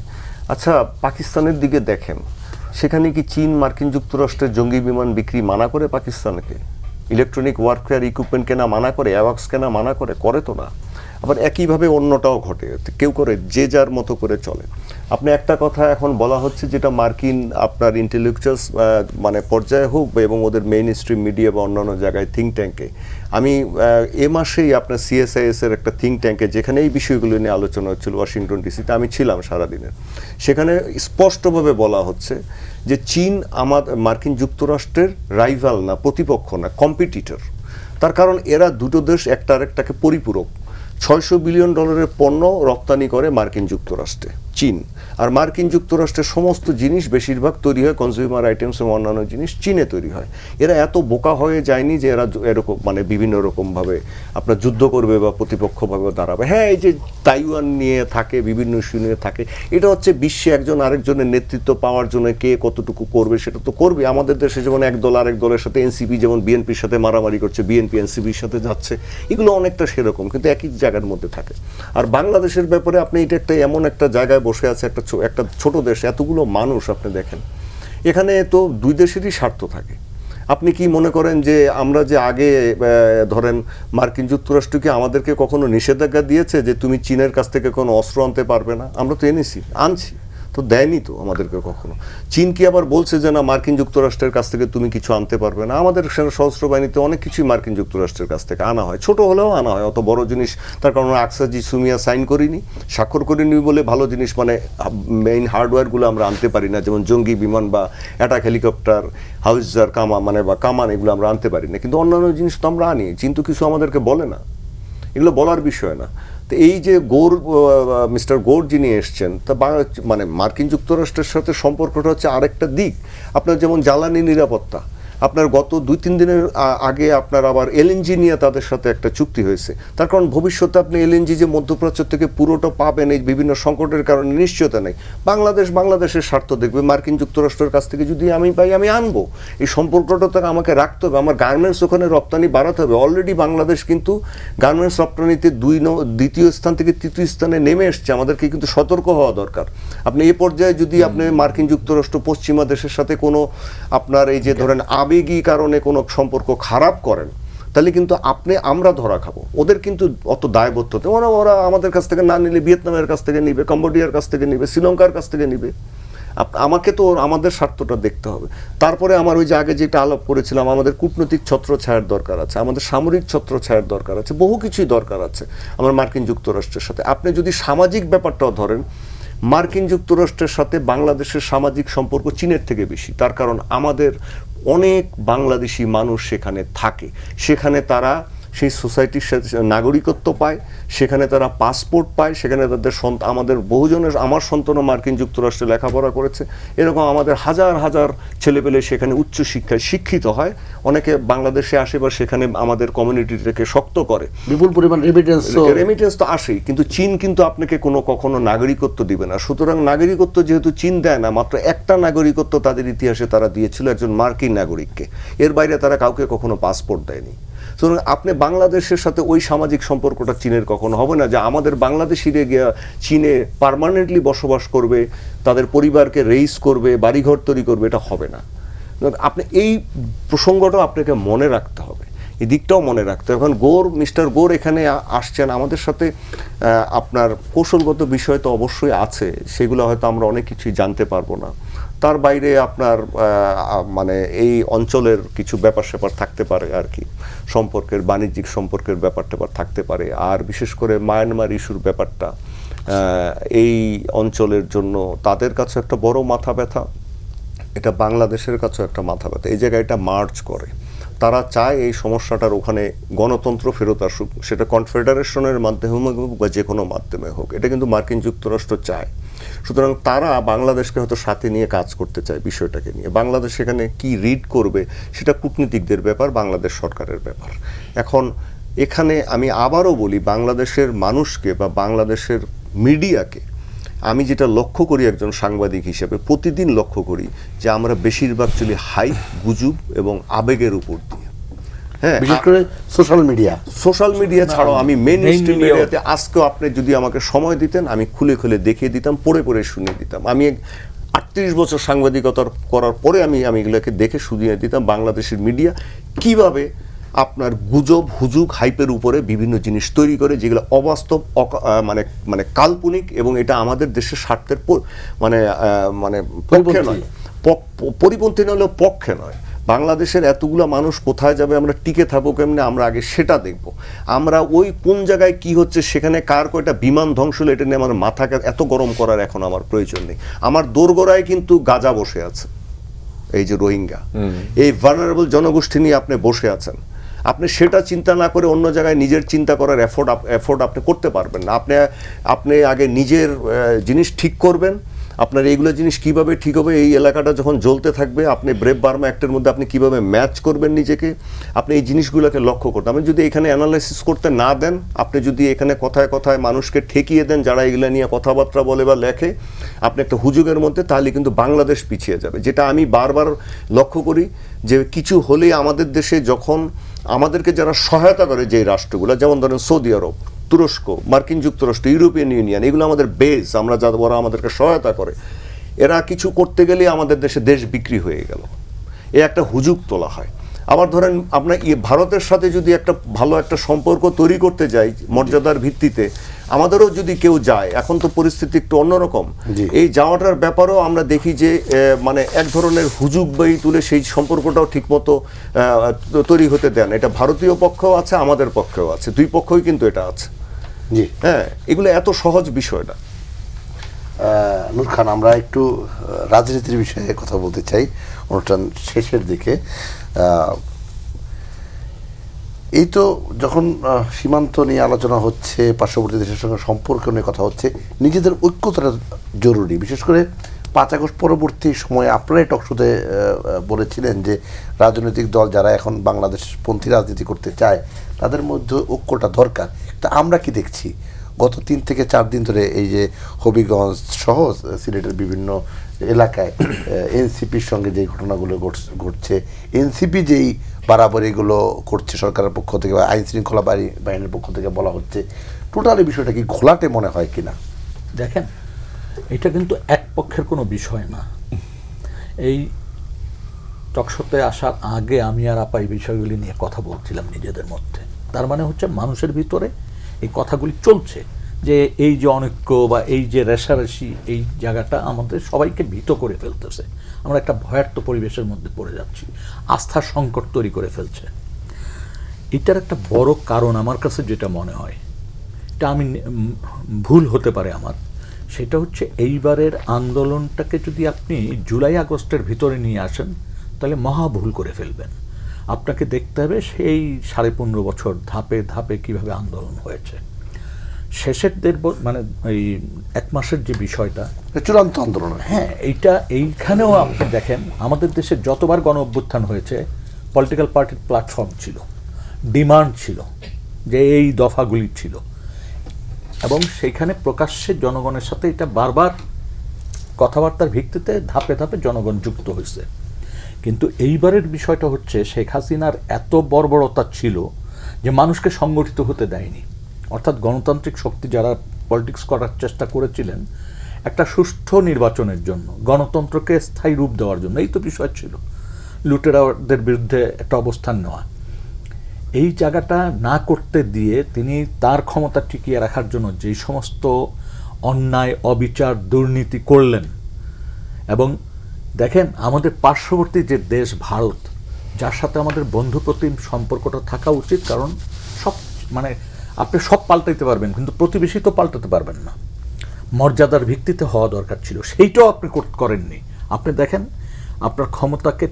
আচ্ছা, পাকিস্তানের দিকে দেখেন, সেখানে কি চীন মার্কিন যুক্তরাষ্ট্রের জঙ্গি বিমান বিক্রি মানা করে পাকিস্তানকে? ইলেকট্রনিক ওয়ারফেয়ার ইকুইপমেন্ট কেনা মানা করে? অ্যাওয়াক্স কেনা মানা করে? করে তো না। আবার একইভাবে অন্যটাও ঘটে, কেউ করে যে যার মতো করে চলে। আপনি একটা কথা এখন বলা হচ্ছে যেটা মার্কিন আপনার ইন্টেলেকচুয়ালস মানে পর্যায়ে হোক বা এবং ওদের মেইন স্ট্রিম মিডিয়া বা অন্যান্য জায়গায় থিঙ্ক ট্যাঙ্কে, আমি এ মাসেই আপনার CSIS এর একটা থিঙ্ক ট্যাঙ্কে যেখানে এই বিষয়গুলো নিয়ে আলোচনা হচ্ছিল ওয়াশিংটন ডিসিতে, আমি ছিলাম সারাদিনের। সেখানে স্পষ্টভাবে বলা হচ্ছে যে চীন মার্কিন যুক্তরাষ্ট্রের রাইভাল না, প্রতিপক্ষ না, কম্পিটিটর। তার কারণ এরা দুটো দেশ একটা আরেকটাকে পরিপূরক। $600 বিলিয়ন পণ্য রপ্তানি করে মার্কিন যুক্তরাষ্ট্রে চীন, আর মার্কিন যুক্তরাষ্ট্রের সমস্ত জিনিস বেশিরভাগ তৈরি হয়, কনজিউমার আইটেমস এবং অন্যান্য জিনিস চীনে তৈরি হয়। এরা এত বোকা হয়ে যায়নি যে এরা এরকম মানে বিভিন্ন রকমভাবে আপনার যুদ্ধ করবে বা প্রতিপক্ষভাবে দাঁড়াবে। হ্যাঁ, এই যে তাইওয়ান নিয়ে থাকে, বিভিন্ন ইস্যু নিয়ে থাকে, এটা হচ্ছে বিশ্বে একজন আরেকজনের নেতৃত্ব পাওয়ার জন্য কে কতটুকু করবে সেটা তো করবে। আমাদের দেশে যেমন এক দল আরেক দলের সাথে, এনসিপি যেমন বিএনপির সাথে মারামারি করছে, বিএনপি এনসিপির সাথে যাচ্ছে, এগুলো অনেকটা সেরকম, কিন্তু একই জায়গার মধ্যে থাকে। আর বাংলাদেশের ব্যাপারে আপনি এটা একটা এমন একটা জায়গায় বসে আছে, একটা ছোট দেশ, এতগুলো মানুষ আপনি দেখেন, এখানে তো দুই দেশেরই স্বার্থ থাকে। আপনি কি মনে করেন যে আমরা যে আগে ধরেন মার্কিন যুক্তরাষ্ট্র কি আমাদেরকে কখনো নিষেধাজ্ঞা দিয়েছে যে তুমি চীনের কাছ থেকে কোনো অস্ত্র আনতে পারবে না? আমরা তো আনছি তো, দেয়নি তো আমাদেরকে কখনো। চীন কি আবার বলছে যে না মার্কিন যুক্তরাষ্ট্রের কাছ থেকে তুমি কিছু আনতে পারবে না? আমাদের সশস্ত্র বাহিনীতে অনেক কিছুই মার্কিন যুক্তরাষ্ট্রের কাছ থেকে আনা হয়, ছোট হলেও আনা হয়, অত বড় জিনিস। তার কারণ আকসাজি সুমিয়া সাইন করিনি, স্বাক্ষর করিনি বলে ভালো জিনিস মানে মেইন হার্ডওয়্যারগুলো আমরা আনতে পারি না, যেমন জঙ্গি বিমান বা অ্যাটাক হেলিকপ্টার, হাউজার বা কামান, এগুলো আমরা আনতে পারি না। কিন্তু অন্যান্য জিনিস তো আমরা আনি, চীন তো কিছু আমাদেরকে বলে না, এগুলো বলার বিষয় না। তো এই যে মিস্টার গোর যিনি এসছেন, তা মানে মার্কিন যুক্তরাষ্ট্রের সাথে সম্পর্কটা হচ্ছে আরেকটা দিক। আপনার যেমন জ্বালানি নিরাপত্তা, আপনার গত 2-3 দিনের আগে আপনার আবার এলএনজি নিয়ে তাদের সাথে একটা চুক্তি হয়েছে। তার কারণ ভবিষ্যতে আপনি এলএনজি যে মধ্যপ্রাচ্য থেকে পুরোটা পাবেন এই বিভিন্ন সংকটের কারণে নিশ্চয়তা নেই। বাংলাদেশের স্বার্থ দেখবে, মার্কিন যুক্তরাষ্ট্রের কাছ থেকে যদি আমি পাই আমি আনবো। এই সম্পর্কটা তো আমাকে রাখতে হবে, আমার গার্মেন্টস ওখানে রপ্তানি বাড়াতে হবে। অলরেডি বাংলাদেশ কিন্তু গার্মেন্টস রপ্তানিতে দ্বিতীয় স্থান থেকে তৃতীয় স্থানে নেমে এসছে, আমাদেরকে কিন্তু সতর্ক হওয়া দরকার। আপনি এই পর্যায়ে যদি আপনি মার্কিন যুক্তরাষ্ট্র পশ্চিমা দেশের সাথে কোনো আপনার এই যে ধরেন আবেগী কারণে কোনো সম্পর্ক খারাপ করেন, তাহলে কিন্তু আমরা ধরা খাবো। ওদের কিন্তু অত দায়বদ্ধতা, ওরা আমাদের কাছ থেকে না নিলে ভিয়েতনামের কাছ থেকে নিবে, কম্বোডিয়ার কাছ থেকে নিবে, শ্রীলঙ্কার কাছ থেকে নিবে। আমাকে তো আমাদের স্বার্থটা দেখতে হবে। তারপরে আমার ওই যে আগে যেটা আলাপ করেছিলাম, আমাদের কূটনৈতিক ছত্রছায়ার দরকার আছে, আমাদের সামরিক ছত্রছায়ার দরকার আছে, বহু কিছুই দরকার আছে আমার মার্কিন যুক্তরাষ্ট্রের সাথে। আপনি যদি সামাজিক ব্যাপারটাও ধরেন, মার্কিন যুক্তরাষ্ট্রের সাথে বাংলাদেশের সামাজিক সম্পর্ক চীনের থেকে বেশি। তার কারণ আমাদের অনেক বাংলাদেশি মানুষ সেখানে থাকে, সেখানে তারা সেই সোসাইটির সাথে নাগরিকত্ব পায়, সেখানে তারা পাসপোর্ট পায়, সেখানে তাদের আমাদের বহুজনের, আমার সন্তানও মার্কিন যুক্তরাষ্ট্রে লেখাপড়া করেছে, এরকম আমাদের হাজার হাজার ছেলেপেলে সেখানে উচ্চশিক্ষায় শিক্ষিত হয়। অনেকে বাংলাদেশে আসে বা সেখানে আমাদের কমিউনিটিটাকে শক্ত করে, বিপুল পরিমাণ রেমিটেন্স তো আসেই। কিন্তু চীন কিন্তু আপনাকে কখনো নাগরিকত্ব দিবে না। সুতরাং নাগরিকত্ব যেহেতু চীন দেয় না, মাত্র একটা নাগরিকত্ব তাদের ইতিহাসে তারা দিয়েছিল, একজন মার্কিন নাগরিককে। এর বাইরে তারা কাউকে কখনো পাসপোর্ট দেয়নি। সুতরাং আপনি বাংলাদেশের সাথে ওই সামাজিক সম্পর্কটা চীনের কখনো হবে না যে আমাদের বাংলাদেশিরা গিয়া চীনে পার্মানেন্টলি বসবাস করবে, তাদের পরিবারকে রেইজ করবে, বাড়িঘর তৈরি করবে, এটা হবে না। আপনি এই প্রসঙ্গটাও আপনাকে মনে রাখতে হবে, এই দিকটাও মনে রাখতে হবে। এখন মিস্টার গোর এখানে আসছেন আমাদের সাথে, আপনার কৌশলগত বিষয় তো অবশ্যই আছে, সেগুলো হয়তো আমরা অনেক কিছুই জানতে পারবো না। তার বাইরে আপনার মানে এই অঞ্চলের কিছু ব্যাপার স্যাপার থাকতে পারে আর কি, সম্পর্কের বাণিজ্যিক সম্পর্কের ব্যাপার ট্যাপার থাকতে পারে। আর বিশেষ করে মায়ানমার ইস্যুর ব্যাপারটা এই অঞ্চলের জন্য তাদের কাছে একটা বড় মাথা ব্যথা, এটা বাংলাদেশের কাছেও একটা মাথা ব্যথা। এই জায়গায় এটা মার্চ করে, তারা চায় এই সমস্যাটার ওখানে গণতন্ত্র ফেরত আসুক, সেটা কনফেডারেশনের মাধ্যমে হোক বা যে কোনো মাধ্যমে হোক, এটা কিন্তু মার্কিন যুক্তরাষ্ট্র চায়। সুতরাং তারা বাংলাদেশকে হয়তো সাথে নিয়ে কাজ করতে চায় বিষয়টাকে নিয়ে। বাংলাদেশ সেখানে কি রিড করবে সেটা কূটনীতিকদের ব্যাপার, বাংলাদেশ সরকারের ব্যাপার। এখন এখানে আমি আবারও বলি, বাংলাদেশের মানুষকে বা বাংলাদেশের মিডিয়াকে আমি যেটা লক্ষ্য করি একজন সাংবাদিক হিসেবে, প্রতিদিন লক্ষ্য করি যে আমরা বেশিরভাগ চলি হাইপ, গুজব এবং আবেগের উপর দিয়ে। হ্যাঁ, বিশেষ করে সোশ্যাল মিডিয়া। সোশ্যাল মিডিয়া ছাড়াও আমি মেইন স্ট্রিম media- মিডিয়াতে আজকেও আপনি যদি আমাকে সময় দিতেন, আমি খুলে খুলে দেখিয়ে দিতাম, পড়ে পড়ে শুনিয়ে দিতাম। আমি 38 বছর সাংবাদিকতা করার পরে আমি এগুলোকে দেখে শুনিয়ে দিতাম বাংলাদেশের মিডিয়া কিভাবে আপনার গুজব, হুজুগ, হাইপের উপরে বিভিন্ন জিনিস তৈরি করে, যেগুলো অবাস্তব, মানে মানে কাল্পনিক, এবং এটা আমাদের দেশের স্বার্থের মানে মানে পক্ষে নয়, পরিপন্থী নয়, পক্ষে নয়। বাংলাদেশের এতগুলো মানুষ কোথায় যাবে, আমরা টিকে থাকবো কেমনে, আমরা আগে সেটা দেখব। আমরা ওই কোন জায়গায় কি হচ্ছে, সেখানে কার কয়টা বিমান ধ্বংস হলো, এটা নিয়ে আমার মাথাকে এত গরম করার এখন আমার প্রয়োজন নেই। আমার দোরগোড়ায় কিন্তু গাজা বসে আছে, এই যে রোহিঙ্গা, এই ভালনারেবল জনগোষ্ঠী নিয়ে আপনি বসে আছেন। আপনি সেটা চিন্তা না করে অন্য জায়গায় নিজের চিন্তা করার এফোর্ট আপনি করতে পারবেন না। আপনি আগে নিজের জিনিস ঠিক করবেন। আপনার এইগুলো জিনিস কিভাবে ঠিক হবে, এই এলাকাটা যখন জ্বলতে থাকবে, আপনি ব্রেভ বার্মা অ্যাক্টের মধ্যে আপনি কিভাবে ম্যাচ করবেন নিজেকে, আপনি এই জিনিসগুলোকে লক্ষ্য করতে। আপনি যদি এখানে অ্যানালাইসিস করতে না দেন, আপনি যদি এখানে কথায় কথায় মানুষকে ঠেকিয়ে দেন যারা এগুলো নিয়ে কথাবার্তা বলে বা লেখে, আপনি একটা হুজুগের মধ্যে, তাহলে কিন্তু বাংলাদেশ পিছিয়ে যাবে। যেটা আমি বারবার লক্ষ্য করি যে কিছু হলেই আমাদের দেশে যখন আমাদেরকে যারা সহায়তা করে, যে রাষ্ট্রগুলো, যেমন ধরেন সৌদি আরব, তুরস্ক, মার্কিন যুক্তরাষ্ট্র, ইউরোপিয়ান ইউনিয়ন, এগুলো আমাদের বেস, আমরা যারা ওরা আমাদেরকে সহায়তা করে, এরা কিছু করতে গেলে আমাদের দেশে দেশ বিক্রি হয়ে গেল, এ একটা হুজুগ তোলা হয়। আবার ধরেন আপনার ভারতের সাথে যদি একটা ভালো একটা সম্পর্ক তৈরি করতে যাই মর্যাদার ভিত্তিতে, আমাদেরও যদি কেউ যায়, এখন তো পরিস্থিতি একটু অন্যরকম, এই যাওয়াটার ব্যাপারেও আমরা দেখি যে মানে এক ধরনের হুজুগ বাই তুলে সেই সম্পর্কটাও ঠিকমতো তৈরি হতে দেন। এটা ভারতীয় পক্ষেও আছে, আমাদের পক্ষেও আছে, দুই পক্ষই কিন্তু এটা আছে। জি, হ্যাঁ, এগুলো এত সহজ বিষয় না। নূর খান, আমরা একটু রাজনীতির বিষয়ে কথা বলতে চাই অনুষ্ঠান শেষের দিকে। এই তো যখন সীমান্ত নিয়ে আলোচনা হচ্ছে, পার্শ্ববর্তী দেশের সঙ্গে সম্পর্ক নিয়ে কথা হচ্ছে, নিজেদের ঐক্যতাটা জরুরি। বিশেষ করে 5 আগস্ট পরবর্তী সময়ে আপনারাই টকশোতে বলেছিলেন যে রাজনৈতিক দল যারা এখন বাংলাদেশপন্থী রাজনীতি করতে চায় তাদের মধ্যে ঐক্যটা দরকার। তা আমরা কি দেখছি গত 3 থেকে 4 দিন ধরে, এই যে হবিগঞ্জ সহ সিলেটের বিভিন্ন এলাকায় এনসিপির সঙ্গে যে ঘটনাগুলো ঘটছে, এনসিপি যেই বাড়াবাড়িগুলো করছে সরকারের পক্ষ থেকে বা আইন শৃঙ্খলা বাহিনীর পক্ষ থেকে বলা হচ্ছে, টোটালি বিষয়টা কি ঘোলাটে মনে হয় কিনা? দেখেন, এটা কিন্তু এক পক্ষের কোনো বিষয় না। এই টকশোতে আসার আগে আমি আর আপা এই বিষয়গুলি নিয়ে কথা বলছিলাম নিজেদের মধ্যে। তার মানে হচ্ছে মানুষের ভিতরে এই কথাগুলি চলছে যে এই যে অনৈক্য বা এই যে রেষারেষি, এই জায়গাটা আমাদের সবাইকে ভীত করে ফেলতেছে। আমরা একটা ভয়ার্থ পরিবেশের মধ্যে পড়ে যাচ্ছি, আস্থার সংকট তৈরি করে ফেলছে। এটার একটা বড় কারণ আমার কাছে যেটা মনে হয়, এটা আমি ভুল হতে পারে আমার, সেটা হচ্ছে এইবারের আন্দোলনটাকে যদি আপনি জুলাই আগস্টের ভিতরে নিয়ে আসেন তাহলে মহা ভুল করে ফেলবেন। আপনাকে দেখতে হবে সেই 15.5 বছর ধাপে ধাপে কিভাবে আন্দোলন হয়েছে। শেষের মানে এই 1 মাসের যে বিষয়টা, চূড়ান্ত আন্দোলন। হ্যাঁ, এইখানেও আপনি দেখেন আমাদের দেশে যতবার গণ অভ্যুত্থান হয়েছে, পলিটিক্যাল পার্টির প্ল্যাটফর্ম ছিল, ডিমান্ড ছিল, যে এই দফাগুলি ছিল, এবং সেইখানে প্রকাশ্যে জনগণের সাথে এটা বারবার কথাবার্তার ভিত্তিতে ধাপে ধাপে জনগণ যুক্ত হয়েছে। কিন্তু এইবারের বিষয়টা হচ্ছে শেখ হাসিনার এত বর্বরতা ছিল যে মানুষকে সংগঠিত হতে দেয়নি। অর্থাৎ গণতান্ত্রিক শক্তি যারা পলিটিক্স করার চেষ্টা করেছিলেন একটা সুষ্ঠু নির্বাচনের জন্য, গণতন্ত্রকে স্থায়ী রূপ দেওয়ার জন্য, এই তো বিষয় ছিল, লুটেরাদের বিরুদ্ধে একটা অবস্থান নেওয়া, এই জায়গাটা না করতে দিয়ে তিনি তার ক্ষমতা টিকিয়ে রাখার জন্য যেই সমস্ত অন্যায়, অবিচার, দুর্নীতি করলেন। এবং দেখেন, আমাদের পার্শ্ববর্তী যে দেশ ভারত, যার সাথে আমাদের বন্ধুপ্রতিম সম্পর্কটা থাকা উচিত, কারণ সব মানে আপনি সব পাল্টাইতে পারবেন কিন্তু প্রতিবেশী তো পাল্টাতে পারবেন না, মর্যাদার ভিত্তিতে হওয়া দরকার ছিল, সেইটাও আপনি করেননি। আপনি দেখেন, আপনার ক্ষমতাকে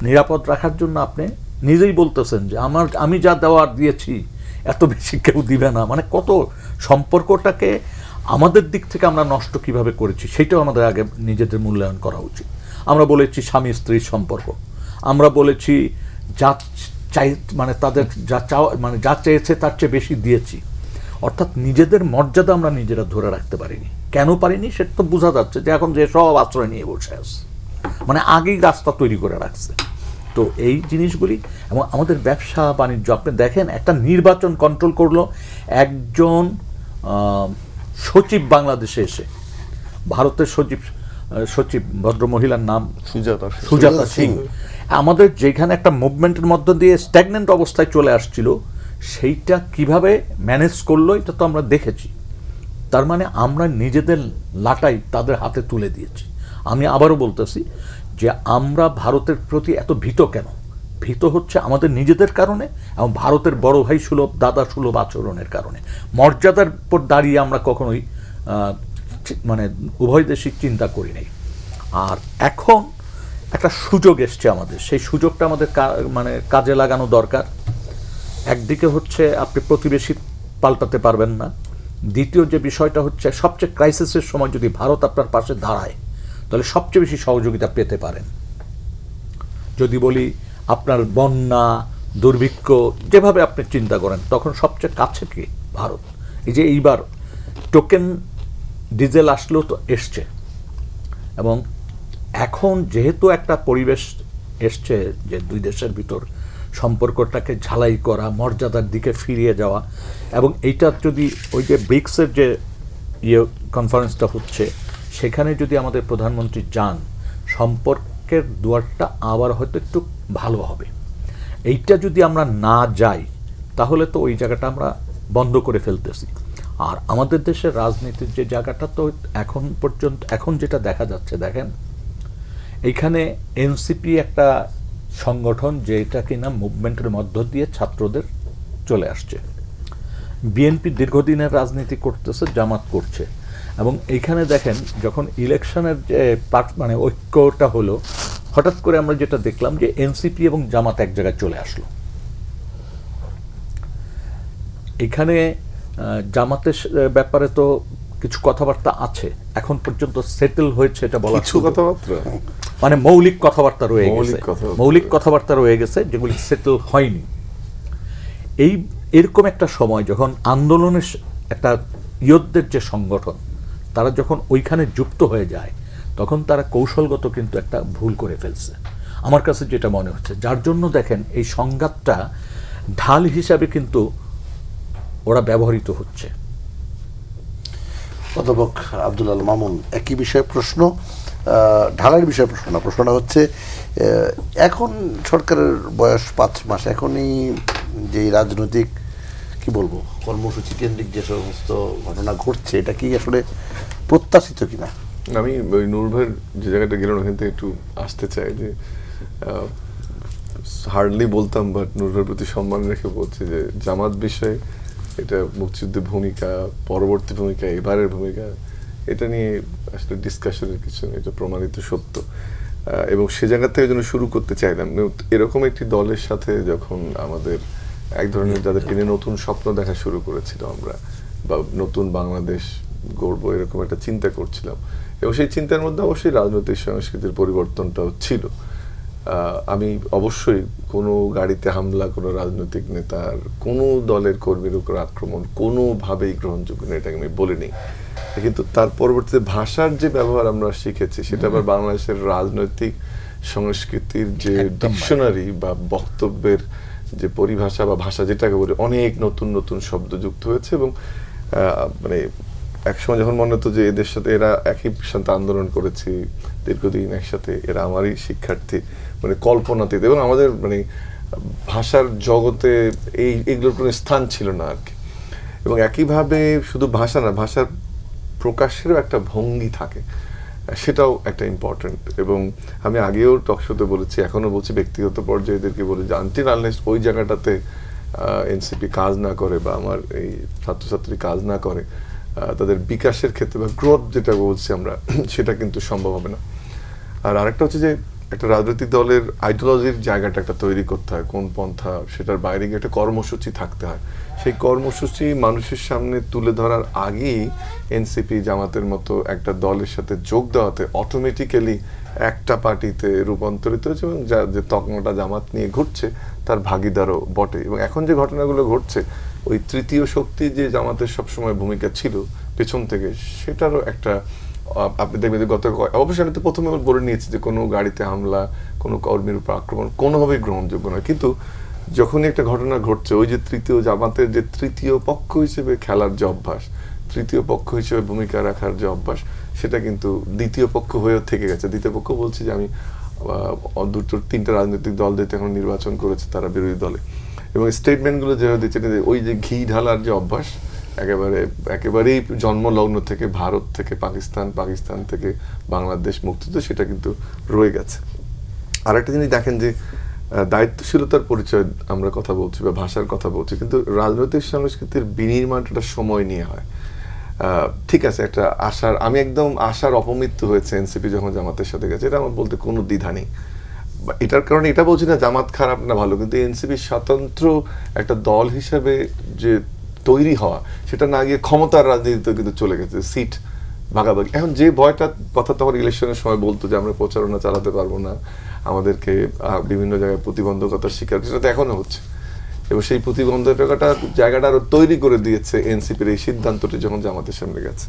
নিরাপদ রাখার জন্য আপনি নিজেই বলতেছেন যে আমি যা দেওয়ার দিয়েছি এত বেশি কেউ দিবে না, মানে কত সম্পর্কটাকে আমাদের দিক থেকে আমরা নষ্ট কিভাবে করেছি সেটাও আমাদের আগে নিজেদের মূল্যায়ন করা উচিত। আমরা বলেছি স্বামী স্ত্রীর সম্পর্ক, আমরা বলেছি যা চাই মানে তাদের যা চাওয়া মানে যা চেয়েছে তার চেয়ে বেশি দিয়েছি, অর্থাৎ নিজেদের মর্যাদা আমরা নিজেরা ধরে রাখতে পারিনি। কেন পারিনি সেটা তো বোঝা যাচ্ছে যে এখন যে সব আশ্রয় নিয়ে বসে আছে, মানে আগেই রাস্তা তৈরি করে রাখছে। তো এই জিনিসগুলি এবং আমাদের ব্যবসা বাণিজ্য আপনি দেখেন, একটা নির্বাচন কন্ট্রোল করলো একজন সচিব বাংলাদেশে এসে, ভারতের সচিব ভদ্রমহিলার নাম সুজাতা সিং। আমাদের যেখানে একটা মুভমেন্টের মধ্য দিয়ে স্ট্যাগনেন্ট অবস্থায় চলে আসছিল, সেইটা কিভাবে ম্যানেজ করলো এটা তো আমরা দেখেছি। তার মানে আমরা নিজেদের লাটাই তাদের হাতে তুলে দিয়েছি। আমি আবারও বলতেছি যে আমরা ভারতের প্রতি এত ভীত কেন? ভীত হচ্ছে আমাদের নিজেদের কারণে এবং ভারতের বড় ভাই সুলভ দাদা সুলভ আচরণের কারণে। মর্যাদার উপর দাঁড়িয়ে আমরা কখনোই মানে উভয় দেশই চিন্তা করি নাই। আর এখন একটা সুযোগ এসছে আমাদের, সেই সুযোগটা আমাদের মানে কাজে লাগানো দরকার। একদিকে হচ্ছে আপনি প্রতিবেশী পাল্টাতে পারবেন না, দ্বিতীয় যে বিষয়টা হচ্ছে সবচেয়ে ক্রাইসিসের সময় যদি ভারত আপনার পাশে দাঁড়ায় তাহলে সবচেয়ে বেশি সহযোগিতা পেতে পারেন। যদি বলি আপনার বন্যা দুর্ভিক্ষ যেভাবে আপনি চিন্তা করেন, তখন সবচেয়ে কাছে কি ভারত। এই যে এইবার টোকেন ডিজেল আসলেও তো এসছে, এবং এখন যেহেতু একটা পরিবেশ এসছে যে দুই দেশের ভিতর সম্পর্কটাকে ঝালাই করা, মর্যাদার দিকে ফিরিয়ে যাওয়া, এবং এইটা যদি ওই যে ব্রিক্সের যে কনফারেন্সটা হচ্ছে সেখানে যদি আমাদের প্রধানমন্ত্রী যান, সম্পর্কের দুয়ারটা আবার হয়তো একটু ভালো হবে। এইটা যদি আমরা না যাই তাহলে তো ওই জায়গাটা আমরা বন্ধ করে ফেলতেছি। আর আমাদের দেশের রাজনীতির যে জায়গাটা তো এখন পর্যন্ত এখন যেটা দেখা যাচ্ছে, দেখেন এইখানে এনসিপি একটা সংগঠন যেটা কিনা মুভমেন্টের মধ্য দিয়ে ছাত্রদের চলে আসছে, বিএনপি দীর্ঘদিনের রাজনীতি করতেছে, জামাত করছে, এবং এইখানে দেখেন যখন ইলেকশনের যে মানে ঐক্যটা হলো, হঠাৎ করে আমরা যেটা দেখলাম যে এনসিপি এবং জামাত এক জায়গায় চলে আসলো। এখানে জামাতের ব্যাপারে তো কিছু কথাবার্তা আছে, এখন পর্যন্ত সেটেল হয়েছে এটা বলা কিছু কথাবার্তা মানে মৌলিক কথাবার্তা রয়ে গেছে যেগুলি সেটেল হয়নি। এরকম একটা সময় যখন আন্দোলনের একটা ইয়োধদের যে সংগঠন তারা যখন ওইখানে যুক্ত হয়ে যায়, তখন তারা কৌশলগত কিন্তু একটা ভুল করে ফেলছে আমার কাছে যেটা মনে হচ্ছে, যার জন্য দেখেন এই সংঘাতটা ঢাল হিসাবে কিন্তু ওরা ব্যবহৃত হচ্ছে। অধ্যাপক আব্দুল আল মামুন, একই বিষয়ে প্রশ্ন, ঢালের বিষয়ে প্রশ্ন না, প্রশ্নটা হচ্ছে এখন সরকারের বয়স 5 মাস, এখনই যে রাজনৈতিক কি বলবো কর্মসূচি কেন্দ্রিক যে সমস্ত ঘটনা ঘটছে, এটা কি আসলে প্রত্যাশিত কিনা? আমি ওই নূর ভাইয়ের যে জায়গাটা গেলাম ওখান থেকে একটু আসতে চাই যে হার্ডলি বলতাম, বাট নূর ভাইয়ের প্রতি সম্মান রেখে বলছি যে জামাত বিষয়ে এটা মুক্তিযুদ্ধের ভূমিকা, পরবর্তী ভূমিকা, এবারের ভূমিকা, এটা নিয়ে আসলে ডিসকাশনের কিছু নেই, এটা প্রমাণিত সত্য। এবং সে জায়গা থেকে যেন শুরু করতে চাইলাম, এরকম একটি দলের সাথে যখন আমাদের এক ধরনের যাদেরকে নিয়ে নতুন স্বপ্ন দেখা শুরু করেছিল আমরা, বা নতুন বাংলাদেশ গড়ব এরকম একটা চিন্তা করছিলাম, এবং সেই চিন্তার মধ্যে অবশ্যই রাজনৈতিক সংস্কৃতির পরিবর্তনটাও ছিল। আমি অবশ্যই কোনো গাড়িতে হামলা, কোনো রাজনৈতিক নেতার, কোনো দলের কর্মীর উপর আক্রমণ কোনোভাবেই গ্রহণযোগ্য না, এটাকে আমি বলিনি। কিন্তু তার পরবর্তীতে ভাষার যে ব্যবহার আমরা শিখেছি সেটা আবার বাংলাদেশের রাজনৈতিক সংস্কৃতির যে ডিকশনারি বা বক্তব্যের যে পরিভাষা বা ভাষা যেটাকে বলে অনেক নতুন নতুন শব্দ যুক্ত হয়েছে। এবং মানে একসময় যখন মনে হতো যে এদের সাথে এরা একই সাথে আন্দোলন করেছি দীর্ঘদিন একসাথে, এরা আমারই শিক্ষার্থী, মানে কল্পনাতীত, এবং আমাদের মানে ভাষার জগতে এইগুলোর কোনো স্থান ছিল না আর কি। এবং একইভাবে শুধু ভাষা না, ভাষার প্রকাশেরও একটা ভঙ্গি থাকে, সেটাও একটা ইম্পর্টেন্ট। এবং আমি আগেও টকশোতে বলেছি, এখনও বলছি, ব্যক্তিগত পর্যায়ে এদেরকে বলি যে আনটিল আনলেস ওই জায়গাটাতে এনসিপি কাজ না করে বা আমার এই ছাত্রছাত্রী কাজ না করে, তাদের বিকাশের ক্ষেত্রে বা গ্রোথ যেটা বলছি আমরা, সেটা কিন্তু সম্ভব হবে না। আর আরেকটা হচ্ছে যে একটা রাজনৈতিক দলের আইডিওলজির জায়গাটা একটা তৈরি করতে হয়, কোন পন্থা, সেটার বাইরে গিয়ে একটা কর্মসূচি থাকতে হয়। সেই কর্মসূচি মানুষের সামনে তুলে ধরার আগেই এনসিপি জামাতের মতো একটা দলের সাথে যোগ দেওয়াতে অটোমেটিক্যালি একটা পার্টিতে রূপান্তরিত হয়েছে এবং যে তকমাটা জামাত নিয়ে ঘুরছে তার ভাগিদারও বটে। এবং এখন যে ঘটনাগুলো ঘটছে, ওই তৃতীয় শক্তি যে জামাতের সবসময় ভূমিকা ছিল পেছন থেকে, সেটারও একটা আপনি দেখবেন যে অবশ্যই আমি তো প্রথমে বলে নিয়েছি যে কোনো গাড়িতে হামলা, কোনো কর্মীর উপর আক্রমণ কোনোভাবেই গ্রহণযোগ্য নয়। কিন্তু যখনই একটা ঘটনা ঘটছে, ওই যে তৃতীয় জামাতের যে তৃতীয় পক্ষ হিসেবে খেলার যে অভ্যাস, তৃতীয় পক্ষ হিসেবে ভূমিকা রাখার যে অভ্যাস, সেটা কিন্তু দ্বিতীয় পক্ষ হয়েও থেকে গেছে। দ্বিতীয় পক্ষ বলছি যে আমি দুটো তিনটা রাজনৈতিক দল যেহেতু এখন নির্বাচন করেছে তারা বিরোধী দলে, এবং স্টেটমেন্টগুলো যেভাবে দিচ্ছে, ওই যে ঘি ঢালার যে অভ্যাস একেবারেই জন্মলগ্ন থেকে ভারত থেকে পাকিস্তান থেকে বাংলাদেশ মুক্তিযুদ্ধ, সেটা কিন্তু রয়ে গেছে। আর একটা জিনিস দেখেন যে দায়িত্বশীলতার পরিচয় আমরা কথা বলছি বা ভাষার কথা বলছি, কিন্তু রাজনৈতিক সংস্কৃতির বিনির্মাণটা একটা সময় নিয়ে হয়। ঠিক আছে, একটা আমি একদম আশার অপমৃত্যু হয়েছে এনসিপি যখন জামাতের সাথে গেছে, এটা আমার বলতে কোনো দ্বিধা নেই। এটার কারণে এটা বলছি না জামাত খারাপ না ভালো, কিন্তু এনসিপি স্বতন্ত্র একটা দল হিসেবে যে তৈরি হওয়া, সেটা না গিয়ে ক্ষমতার রাজনীতিতে কিন্তু চলে গেছে, সিট ভাগাভাগি। এখন যে ভয়টা কথা তখন ইলেকশনের সময় বলতো যে আমরা প্রচারণা চালাতে পারবো না, আমাদেরকে বিভিন্ন জায়গায় প্রতিবন্ধকতার শিকার, সেটা তো এখনো হচ্ছে। এবং সেই জায়গাটা আরো তৈরি করে দিয়েছে এনসিপির এই সিদ্ধান্তটি যখন জামাতের সামনে গেছে।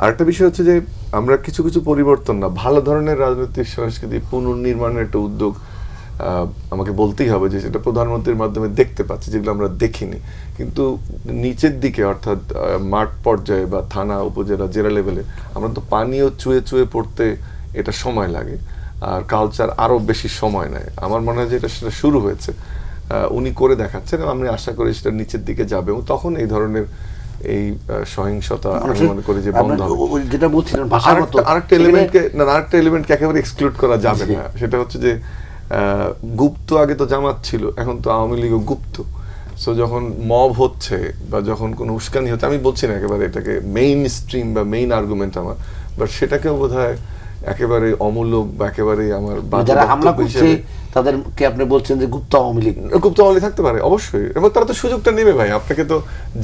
আরেকটা বিষয় হচ্ছে যে আমরা কিছু কিছু পরিবর্তন না, ভালো ধরনের রাজনৈতিক সংস্কৃতি পুনর্নির্মাণের একটা উদ্যোগ আমাকে বলতেই হবে যে সেটা প্রধানমন্ত্রীর মাধ্যমে দেখতে পাচ্ছি, যেগুলো আমরা দেখিনি। কিন্তু নিচের দিকে অর্থাৎ মাঠ পর্যায়ে বা থানা, উপজেলা, জেলা লেভেলে আমরা তো পানিও চুয়ে চুয়ে পড়তে এটা সময় লাগে, আর কালচার আরো বেশি সময় নেয়। আমার মনে হয় যে সেটা শুরু হয়েছে, উনি করে দেখাচ্ছেন, এবং আমি আশা করি সেটা নিচের দিকে যাবে এবং তখন এই ধরনের এই সহিংসতা আমি মনে করি যে বন্ধ হবে। যেটা বলছিলেন আরেকটা এলিমেন্টকে একেবারে এক্সক্লুড করা যাবে না, সেটা হচ্ছে যে গুপ্ত আগে তো জামাত ছিল, এখন তো আওয়ামী লীগও গুপ্ত। সো যখন মব হচ্ছে বা যখন কোনো উস্কানি হচ্ছে, আমি বলছি না একেবারে এটাকে মেইন স্ট্রিম বা মেইন আর্গুমেন্ট আমার, বাট সেটাকেও বোধহয় একেবারে অমূলক বা একেবারে আমার যারা হামলা করছে তাদেরকে আপনি বলছেন যে গুপ্ত আওয়ামী লীগ থাকতে পারে, অবশ্যই। এবং তারা তো সুযোগটা নেবে ভাই, আপনাকে তো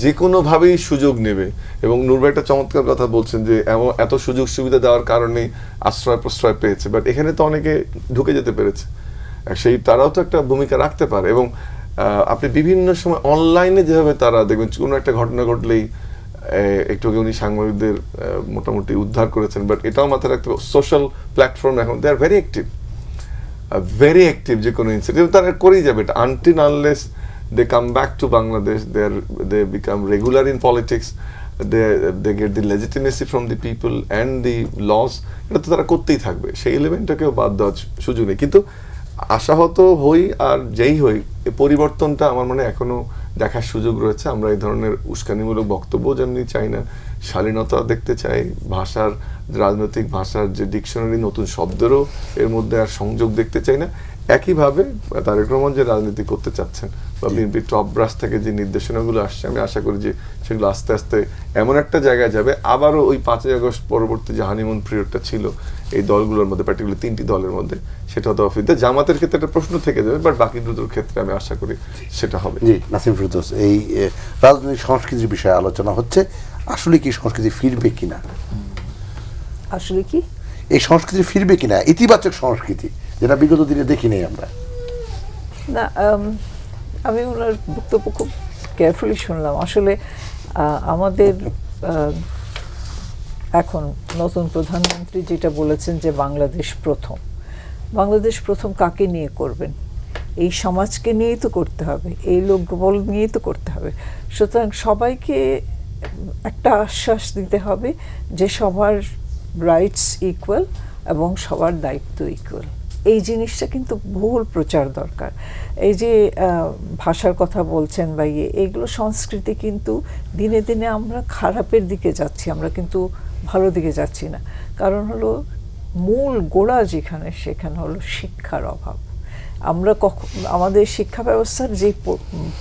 যে কোনো ভাবেই সুযোগ নেবে। এবং নূর ভাই একটা চমৎকার কথা বলছেন যে এত সুযোগ সুবিধা দেওয়ার কারণে আশ্রয় প্রশ্রয় পেয়েছে, বাট এখানে তো অনেকে ঢুকে যেতে পেরেছে, তারাও তো একটা ভূমিকা রাখতে পারে। এবং আপনি বিভিন্ন সময় অনলাইনে যেভাবে তারা দেখবেন কোনো একটা ঘটনা ঘটলেই একটু আগে উনি সাংবাদিকদের মোটামুটি উদ্ধার করেছেন, বাট এটাও মাথায় রাখতে হবে সোশ্যাল প্ল্যাটফর্ম এখন দে আর ভেরি অ্যাক্টিভ, যে কোনো ইনসিডেন্ট তারা করেই যাবে। Until unless they come back to Bangladesh, they become regular in politics, they get the legitimacy from the people and the laws, এটা তো তারা করতেই থাকবে, সেই এলিমেন্টটাকেও বাদ দেওয়ার সুযোগ নেই। কিন্তু আশাহত হই আর যেই হই, এই পরিবর্তনটা আমার মনে এখনো দেখার সুযোগ রয়েছে। আমরা এই ধরনের উস্কানিমূলক বক্তব্য যেমনি চাই না, শালীনতা দেখতে চাই, রাজনৈতিক ভাষার যে ডিকশনারি নতুন শব্দেরও এর মধ্যে আর সংযোগ দেখতে চাই না। একইভাবে তারেক রহমান যে রাজনীতি করতে চাচ্ছেন বা বিএনপি টপ ব্রাশ থেকে যে নির্দেশনাগুলো আসছে, আমি আশা করি যে সেগুলো আস্তে আস্তে এমন একটা জায়গায় যাবে, আবারও ওই 5ই আগস্ট পরবর্তী যে হানিমুন পিরিয়ডটা ছিল এই দলগুলোর মধ্যে, পার্টিকুলার 3টি দলের মধ্যে, সেটা হয়তো অফিসে জামাতের ক্ষেত্রে একটা প্রশ্ন থেকে যাবে, বাট বাকি দুটোর ক্ষেত্রে আমি আশা করি সেটা হবে। জি নাসিম ফেরদৌস, এই রাজনৈতিক সংস্কৃতির বিষয়ে আলোচনা হচ্ছে, আসলে কি সংস্কৃতি ফিরবে কিনা, আসলে কি এই সংস্কৃতি ফিরবে কিনা, ইতিবাচক সংস্কৃতি যেটা বিগত দিনে দেখি নেই আমরা? না, আমি ওনার বক্তব্য খুব কেয়ারফুলি শুনলাম। আসলে আমাদের এখন নতুন প্রধানমন্ত্রী যেটা বলেছেন যে বাংলাদেশ প্রথম কাকে নিয়ে করবেন? এই সমাজকে নিয়েই তো করতে হবে, এই লোকবল নিয়েই তো করতে হবে। সুতরাং সবাইকে একটা আশ্বাস দিতে হবে যে সবার রাইটস ইকুয়াল এবং সবার দায়িত্ব ইকুয়াল। এই জিনিসটা কিন্তু বহুল প্রচার দরকার। এই যে ভাষার কথা বলছেন বা এইগুলো সংস্কৃতি কিন্তু দিনে দিনে আমরা খারাপের দিকে যাচ্ছি, আমরা কিন্তু ভালো দিকে যাচ্ছি না। কারণ হলো মূল গোড়া যেখানে, সেখানে হলো শিক্ষার অভাব। আমরা আমাদের শিক্ষা ব্যবস্থার যে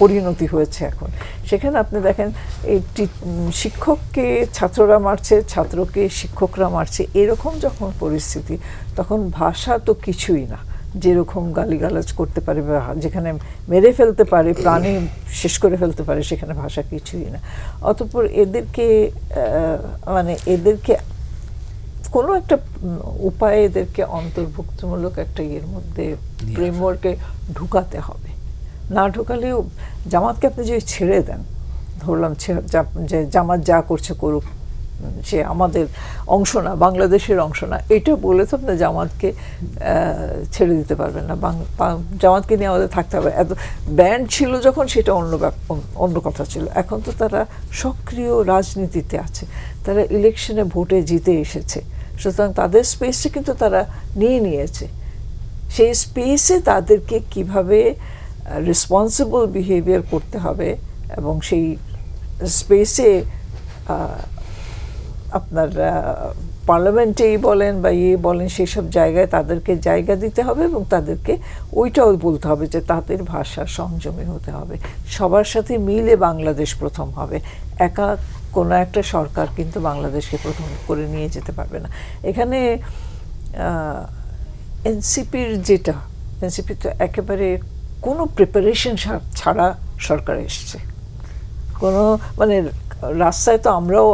পরিণতি হয়েছে এখন, সেখানে আপনি দেখেন এই শিক্ষককে ছাত্ররা মারছে, ছাত্রকে শিক্ষকরা মারছে, এরকম যখন পরিস্থিতি, তখন ভাষা তো কিছুই না। যেরকম গালিগালাজ করতে পারে বা যেখানে মেরে ফেলতে পারে, প্রাণী শেষ করে ফেলতে পারে, সেখানে ভাষা কিছুই না। অতঃপর এদেরকে এদেরকে কোনো একটা উপায়ে এদেরকে অন্তর্ভুক্তমূলক একটা ইয়ের মধ্যে ফ্রেমওয়ার্কে ঢুকাতে হবে। না ঢুকালেও জামাতকে আপনি যদি ছেড়ে দেন, ধরলাম যে জামাত যা করছে করুক, সে আমাদের অংশ না, বাংলাদেশের অংশ না, এটা বলে তো আপনি জামাতকে ছেড়ে দিতে পারবেন না। জামাতকে নিয়ে আমাদের থাকতে হবে। এত ব্যান্ড ছিল যখন, সেটা অন্য কথা ছিল। এখন তো তারা সক্রিয় রাজনীতিতে আছে, তারা ইলেকশনে ভোটে জিতে এসেছে, সুতরাং তাদের স্পেসে কিন্তু তারা নিয়েছে। সেই স্পেসে তাদেরকে কিভাবে রেসপন্সিবল বিহেভিয়ার করতে হবে এবং সেই স্পেসে আপনার পার্লামেন্টেই বলেন বা বলেন, সেই সব জায়গায় তাদেরকে জায়গা দিতে হবে এবং তাদেরকে ওইটাও বলতে হবে যে তাদের ভাষা সংযমী হতে হবে। সবার সাথে মিলে বাংলাদেশ প্রথম হবে। একা কোনো একটা সরকার কিন্তু বাংলাদেশকে প্রথম করে নিয়ে যেতে পারবে না। এখানে এনসিপি তো একেবারে কোনো প্রিপারেশন ছাড়া সরকার এসছে। কোনো রাস্তায় তো আমরাও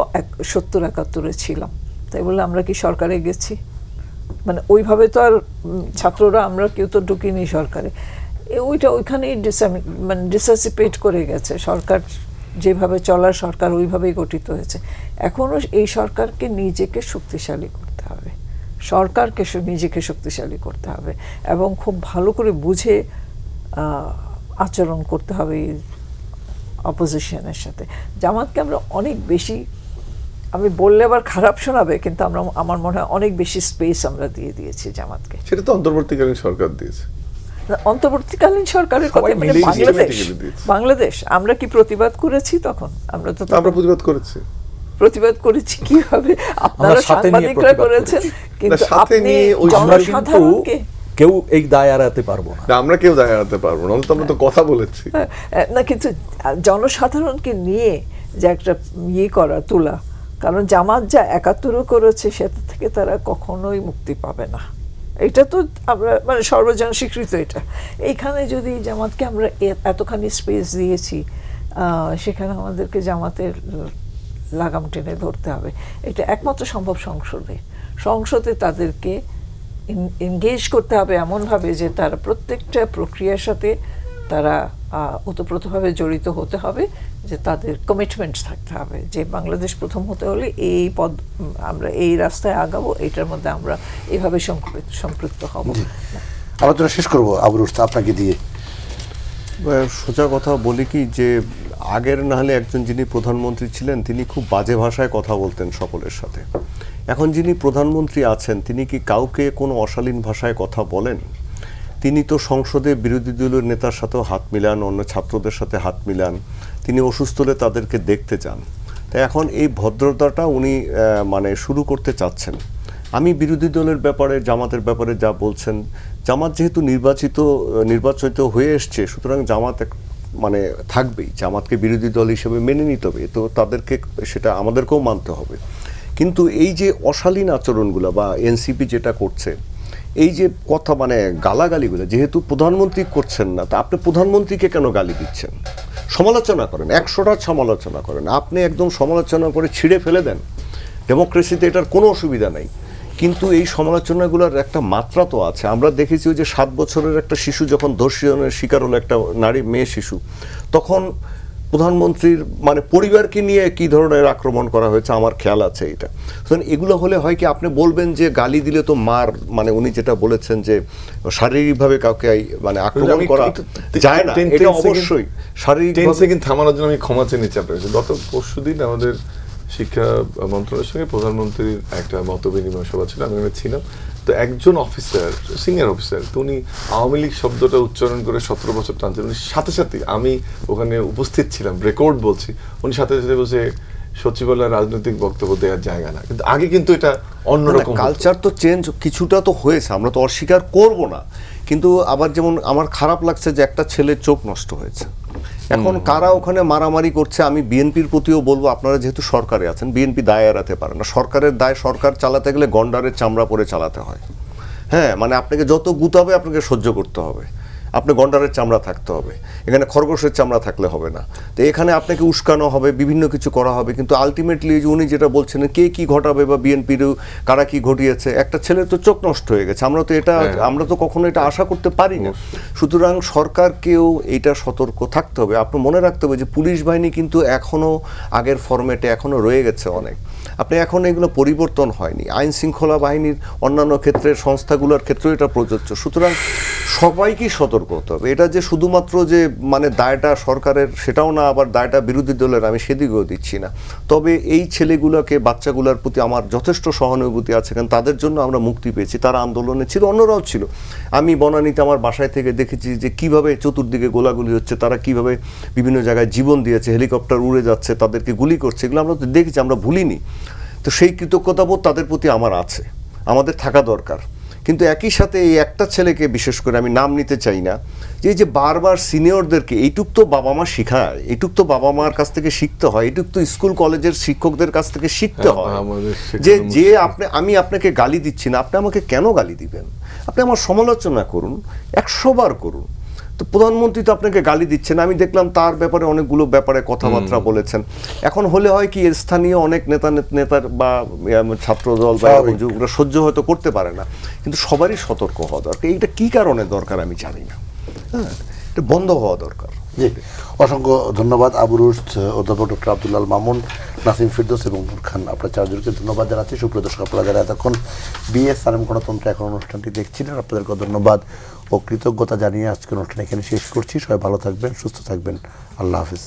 70-71 ছিলাম, তাই বলে আমরা কি সরকারে গেছি? ওইভাবে তো আর ছাত্ররা আমরা কেউ তো ঢুকিনি সরকারে। ওইখানেই ডিসাসিপেট করে গেছে সরকার। যেভাবে চলার সরকার ওইভাবেই গঠিত হয়েছে। এখনও এই সরকারকে নিজেকে শক্তিশালী করতে হবে, সরকারকে নিজেকে শক্তিশালী করতে হবে এবং খুব ভালো করে বুঝে আচরণ করতে হবে অপোজিশনের সাথে। জামাতকে আমরা অনেক বেশি, আমি বললে আবার খারাপ শোনাবে, কিন্তু আমার মনে হয় অনেক বেশি স্পেস আমরা দিয়ে দিয়েছি জামাতকে। সেটা তো অন্তর্বর্তীকালীন সরকার দিয়েছে। অন্তর্বর্তীকালীন সরকারের কথা বাংলাদেশ আমরা কি প্রতিবাদ করেছি তখন? আমরা প্রতিবাদ করেছি। প্রতিবাদ করেছি কিভাবে? আপনারা সাংবাদিকরা করেছেন, কিন্তু আপনি জনসাধারণকে কেউ এই দায় এড়াতে পারবো না। আমরা কেউ দায় এড়াতে পারবো না, আমরা তো কথা বলেছি না, কিন্তু জনসাধারণকে নিয়ে যে একটা তোলা, কারণ জামাত যা 71 করেছে সেটা থেকে তারা কখনোই মুক্তি পাবে না। এটা তো আমরা সর্বজন স্বীকৃত। এটা এইখানে যদি জামাতকে আমরা এতখানি স্পেস দিয়েছি, সেখানে আমাদেরকে জামাতের লাগাম টেনে ধরতে হবে। এটা একমাত্র সম্ভব সংসদে তাদেরকে এনগেজ করতে হবে এমনভাবে যে তারা প্রত্যেকটা প্রক্রিয়ার সাথে তারা ওতপ্রোতভাবে জড়িত হতে হবে, যে তাদের কমিটমেন্টস থাকতে হবে যে বাংলাদেশ প্রথম হতে হলে আমরা এই রাস্তায় আগাবো, এইটার মধ্যে আমরা এইভাবে সম্পৃক্ত হব। আলোচনা শেষ করবো আবুল রুস্তম আপনাকে দিয়ে। সোজা কথা বলি কি, যে আগের না হলে একজন যিনি প্রধানমন্ত্রী ছিলেন তিনি খুব বাজে ভাষায় কথা বলতেন সকলের সাথে। এখন যিনি প্রধানমন্ত্রী আছেন তিনি কি কাউকে কোনো অশালীন ভাষায় কথা বলেন? তিনি তো সংসদে বিরোধী দলীয় নেতার সাথেও হাত মিলান, অন্য ছাত্রদের সাথে হাত মিলান, তিনি অসুস্থ হলে তাদেরকে দেখতে যান। তাই এখন এই ভদ্রতাটা উনি শুরু করতে চাচ্ছেন। আমি বিরোধী দলের ব্যাপারে, জামাতের ব্যাপারে যা বলছেন, জামাত যেহেতু নির্বাচিত হয়ে এসছে, সুতরাং জামাত থাকবেই, জামাতকে বিরোধী দল হিসেবে মেনে নিতে হবে, তো তাদেরকে সেটা আমাদেরকেও মানতে হবে। কিন্তু এই যে অশালীন আচরণগুলো বা এনসিপি যেটা করছে, এই যে কথা গালাগালিগুলো, যেহেতু প্রধানমন্ত্রী করছেন না, তা আপনি প্রধানমন্ত্রীকে কেন গালি দিচ্ছেন? সমালোচনা করেন, 100টা সমালোচনা করেন, আপনি একদম সমালোচনা করে ছিঁড়ে ফেলে দেন। ডেমোক্রেসিতে এটার কোনো অসুবিধা নেই, কিন্তু এই সমালোচনাগুলোর একটা মাত্রা তো আছে। আমরা দেখেছি যে 7 বছরের একটা শিশু যখন ধর্ষণের শিকার হলো, একটা মেয়ে শিশু, তখন প্রধানমন্ত্রীর পরিবারকে নিয়ে কি ধরনের আক্রমণ করা হয়েছে আমার খেয়াল আছে। এটা সুতরাং এগুলো হলে হয় কি, আপনি বলবেন যে গালি দিলে তো মার, উনি যেটা বলেছেন যে শারীরিকভাবে কাউকে আক্রমণ করা যায় না, এটা অবশ্যই শারীরিক। 10 সেকেন্ড থামানোর জন্য আমি ক্ষমা চেয়ে নিচ্ছি আপনার কাছে। গত পরশুদিন আমাদের শিক্ষা মন্ত্রণালয়ের সঙ্গে প্রধানমন্ত্রীর একটা মত বিনিময় সভা ছিল, আমি ছিলাম। তো একজন অফিসার, সিনিয়র অফিসার, তো উনি আওয়ামী লীগ শব্দটা উচ্চারণ করে 17 বছর টানছেন। উনি সাথে সাথে, আমি ওখানে উপস্থিত ছিলাম, রেকর্ড বলছি, উনি সাথে সাথে বলছে সচিবালয় রাজনৈতিক বক্তব্য দেওয়ার জায়গা না, কিন্তু আগে কিন্তু এটা অন্যরকম হতো। কালচার তো চেঞ্জ কিছুটা তো হয়েছে, আমরা তো অস্বীকার করব না, কিন্তু আবার যেমন আমার খারাপ লাগছে যে একটা ছেলের চোখ নষ্ট হয়েছে। এখন কারা ওখানে মারামারি করছে, আমি বিএনপির প্রতিও বলবো, আপনারা যেহেতু সরকারে আছেন, বিএনপি দায় এড়াতে পারে না। সরকারের দায় সরকার চালাতে গেলে গন্ডারের চামড়া পরে চালাতে হয়। হ্যাঁ, মানে আপনাকে যত গুতাবে আপনাকে সহ্য করতে হবে, আপনি গন্ডারের চামড়া থাকতে হবে, এখানে খরগোশের চামড়া থাকলে হবে না। তো এখানে আপনাকে উস্কানো হবে, বিভিন্ন কিছু করা হবে, কিন্তু আলটিমেটলি উনি যেটা বলছেন কে কি ঘটাবে বা বিএনপির কারা কি ঘটিয়েছে, একটা ছেলের তো চোখ নষ্ট হয়ে গেছে। আমরা তো কখনো এটা আশা করতে পারি না। সুতরাং সরকারকেও এইটা সতর্ক থাকতে হবে। আপনি মনে রাখতে হবে যে পুলিশ বাহিনী কিন্তু এখনো আগের ফরম্যাটে এখনো রয়ে গেছে অনেক। আপনি এখন এগুলো পরিবর্তন হয়নি। আইন শৃঙ্খলা বাহিনীর অন্যান্য ক্ষেত্রে সংস্থাগুলোর ক্ষেত্রেও এটা প্রযোজ্য। সুতরাং সবাইকেই সতর্ক হতে হবে। এটা যে শুধুমাত্র যে মানে দায়টা সরকারের সেটাও না, আবার দায়টা বিরোধী দলের, আমি সেদিকেও দিচ্ছি না। তবে এই ছেলেগুলোকে, বাচ্চাগুলোর প্রতি আমার যথেষ্ট সহানুভূতি আছে, কারণ তাদের জন্য আমরা মুক্তি পেয়েছি। তারা আন্দোলনে ছিল, অন্যরাও ছিল। আমি বনানীতে আমার বাসায় থেকে দেখেছি যে কিভাবে চতুর্দিকে গোলাগুলি হচ্ছে, তারা কিভাবে বিভিন্ন জায়গায় জীবন দিয়েছে, হেলিকপ্টার উড়ে যাচ্ছে, তাদেরকে গুলি করছে, এগুলো আমরা তো দেখেছি, আমরা ভুলিনি। তো সেই কৃতজ্ঞতাবোধ তাদের প্রতি আমার আছে, আমাদের থাকা দরকার। কিন্তু একই সাথে এই একটা ছেলেকে বিশেষ করে আমি নাম নিতে চাই না, যে বারবার সিনিয়রদেরকে এইটুক তো বাবা মা শিখায়, এইটুক তো বাবা মার কাছ থেকে শিখতে হয়, এইটুক তো স্কুল কলেজের শিক্ষকদের কাছ থেকে শিখতে হয়, যে আমি আপনাকে গালি দিচ্ছি না, আপনি আমাকে কেন গালি দিবেন? আপনি আমার সমালোচনা করুন, 100 বার করুন। তো প্রধানমন্ত্রী তো আপনাকে গালি দিচ্ছেন, আমি দেখলাম তার ব্যাপারে অনেকগুলো ব্যাপারে কথাবার্তা বলেছেন। এখন হলে হয় কি, স্থানীয় অনেক নেতার বা ছাত্রদল বা ওরা সহ্য হয়তো করতে পারে না, কিন্তু সবারই সতর্ক হওয়া দরকার। এইটা কি কারণে দরকার আমি জানি না, হ্যাঁ, এটা বন্ধ হওয়া দরকার। জি, অসংখ্য ধন্যবাদ আবু রুশদ, অধ্যাপক ডক্টর আব্দুল্লাহ আল মামুন, নাসিম ফিরদৌস এবং নূর খান, আপনার চারজনকে ধন্যবাদ জানাচ্ছি। সুপ্রিয় দর্শক, আপনারা যারা এতক্ষণ বিএসআরএম গণতন্ত্র এখন অনুষ্ঠানটি দেখছিলেন, আপনাদেরকে ধন্যবাদ ও কৃতজ্ঞতা জানিয়ে আজকের অনুষ্ঠান এখানে শেষ করছি। সবাই ভালো থাকবেন, সুস্থ থাকবেন। আল্লাহ হাফিজ।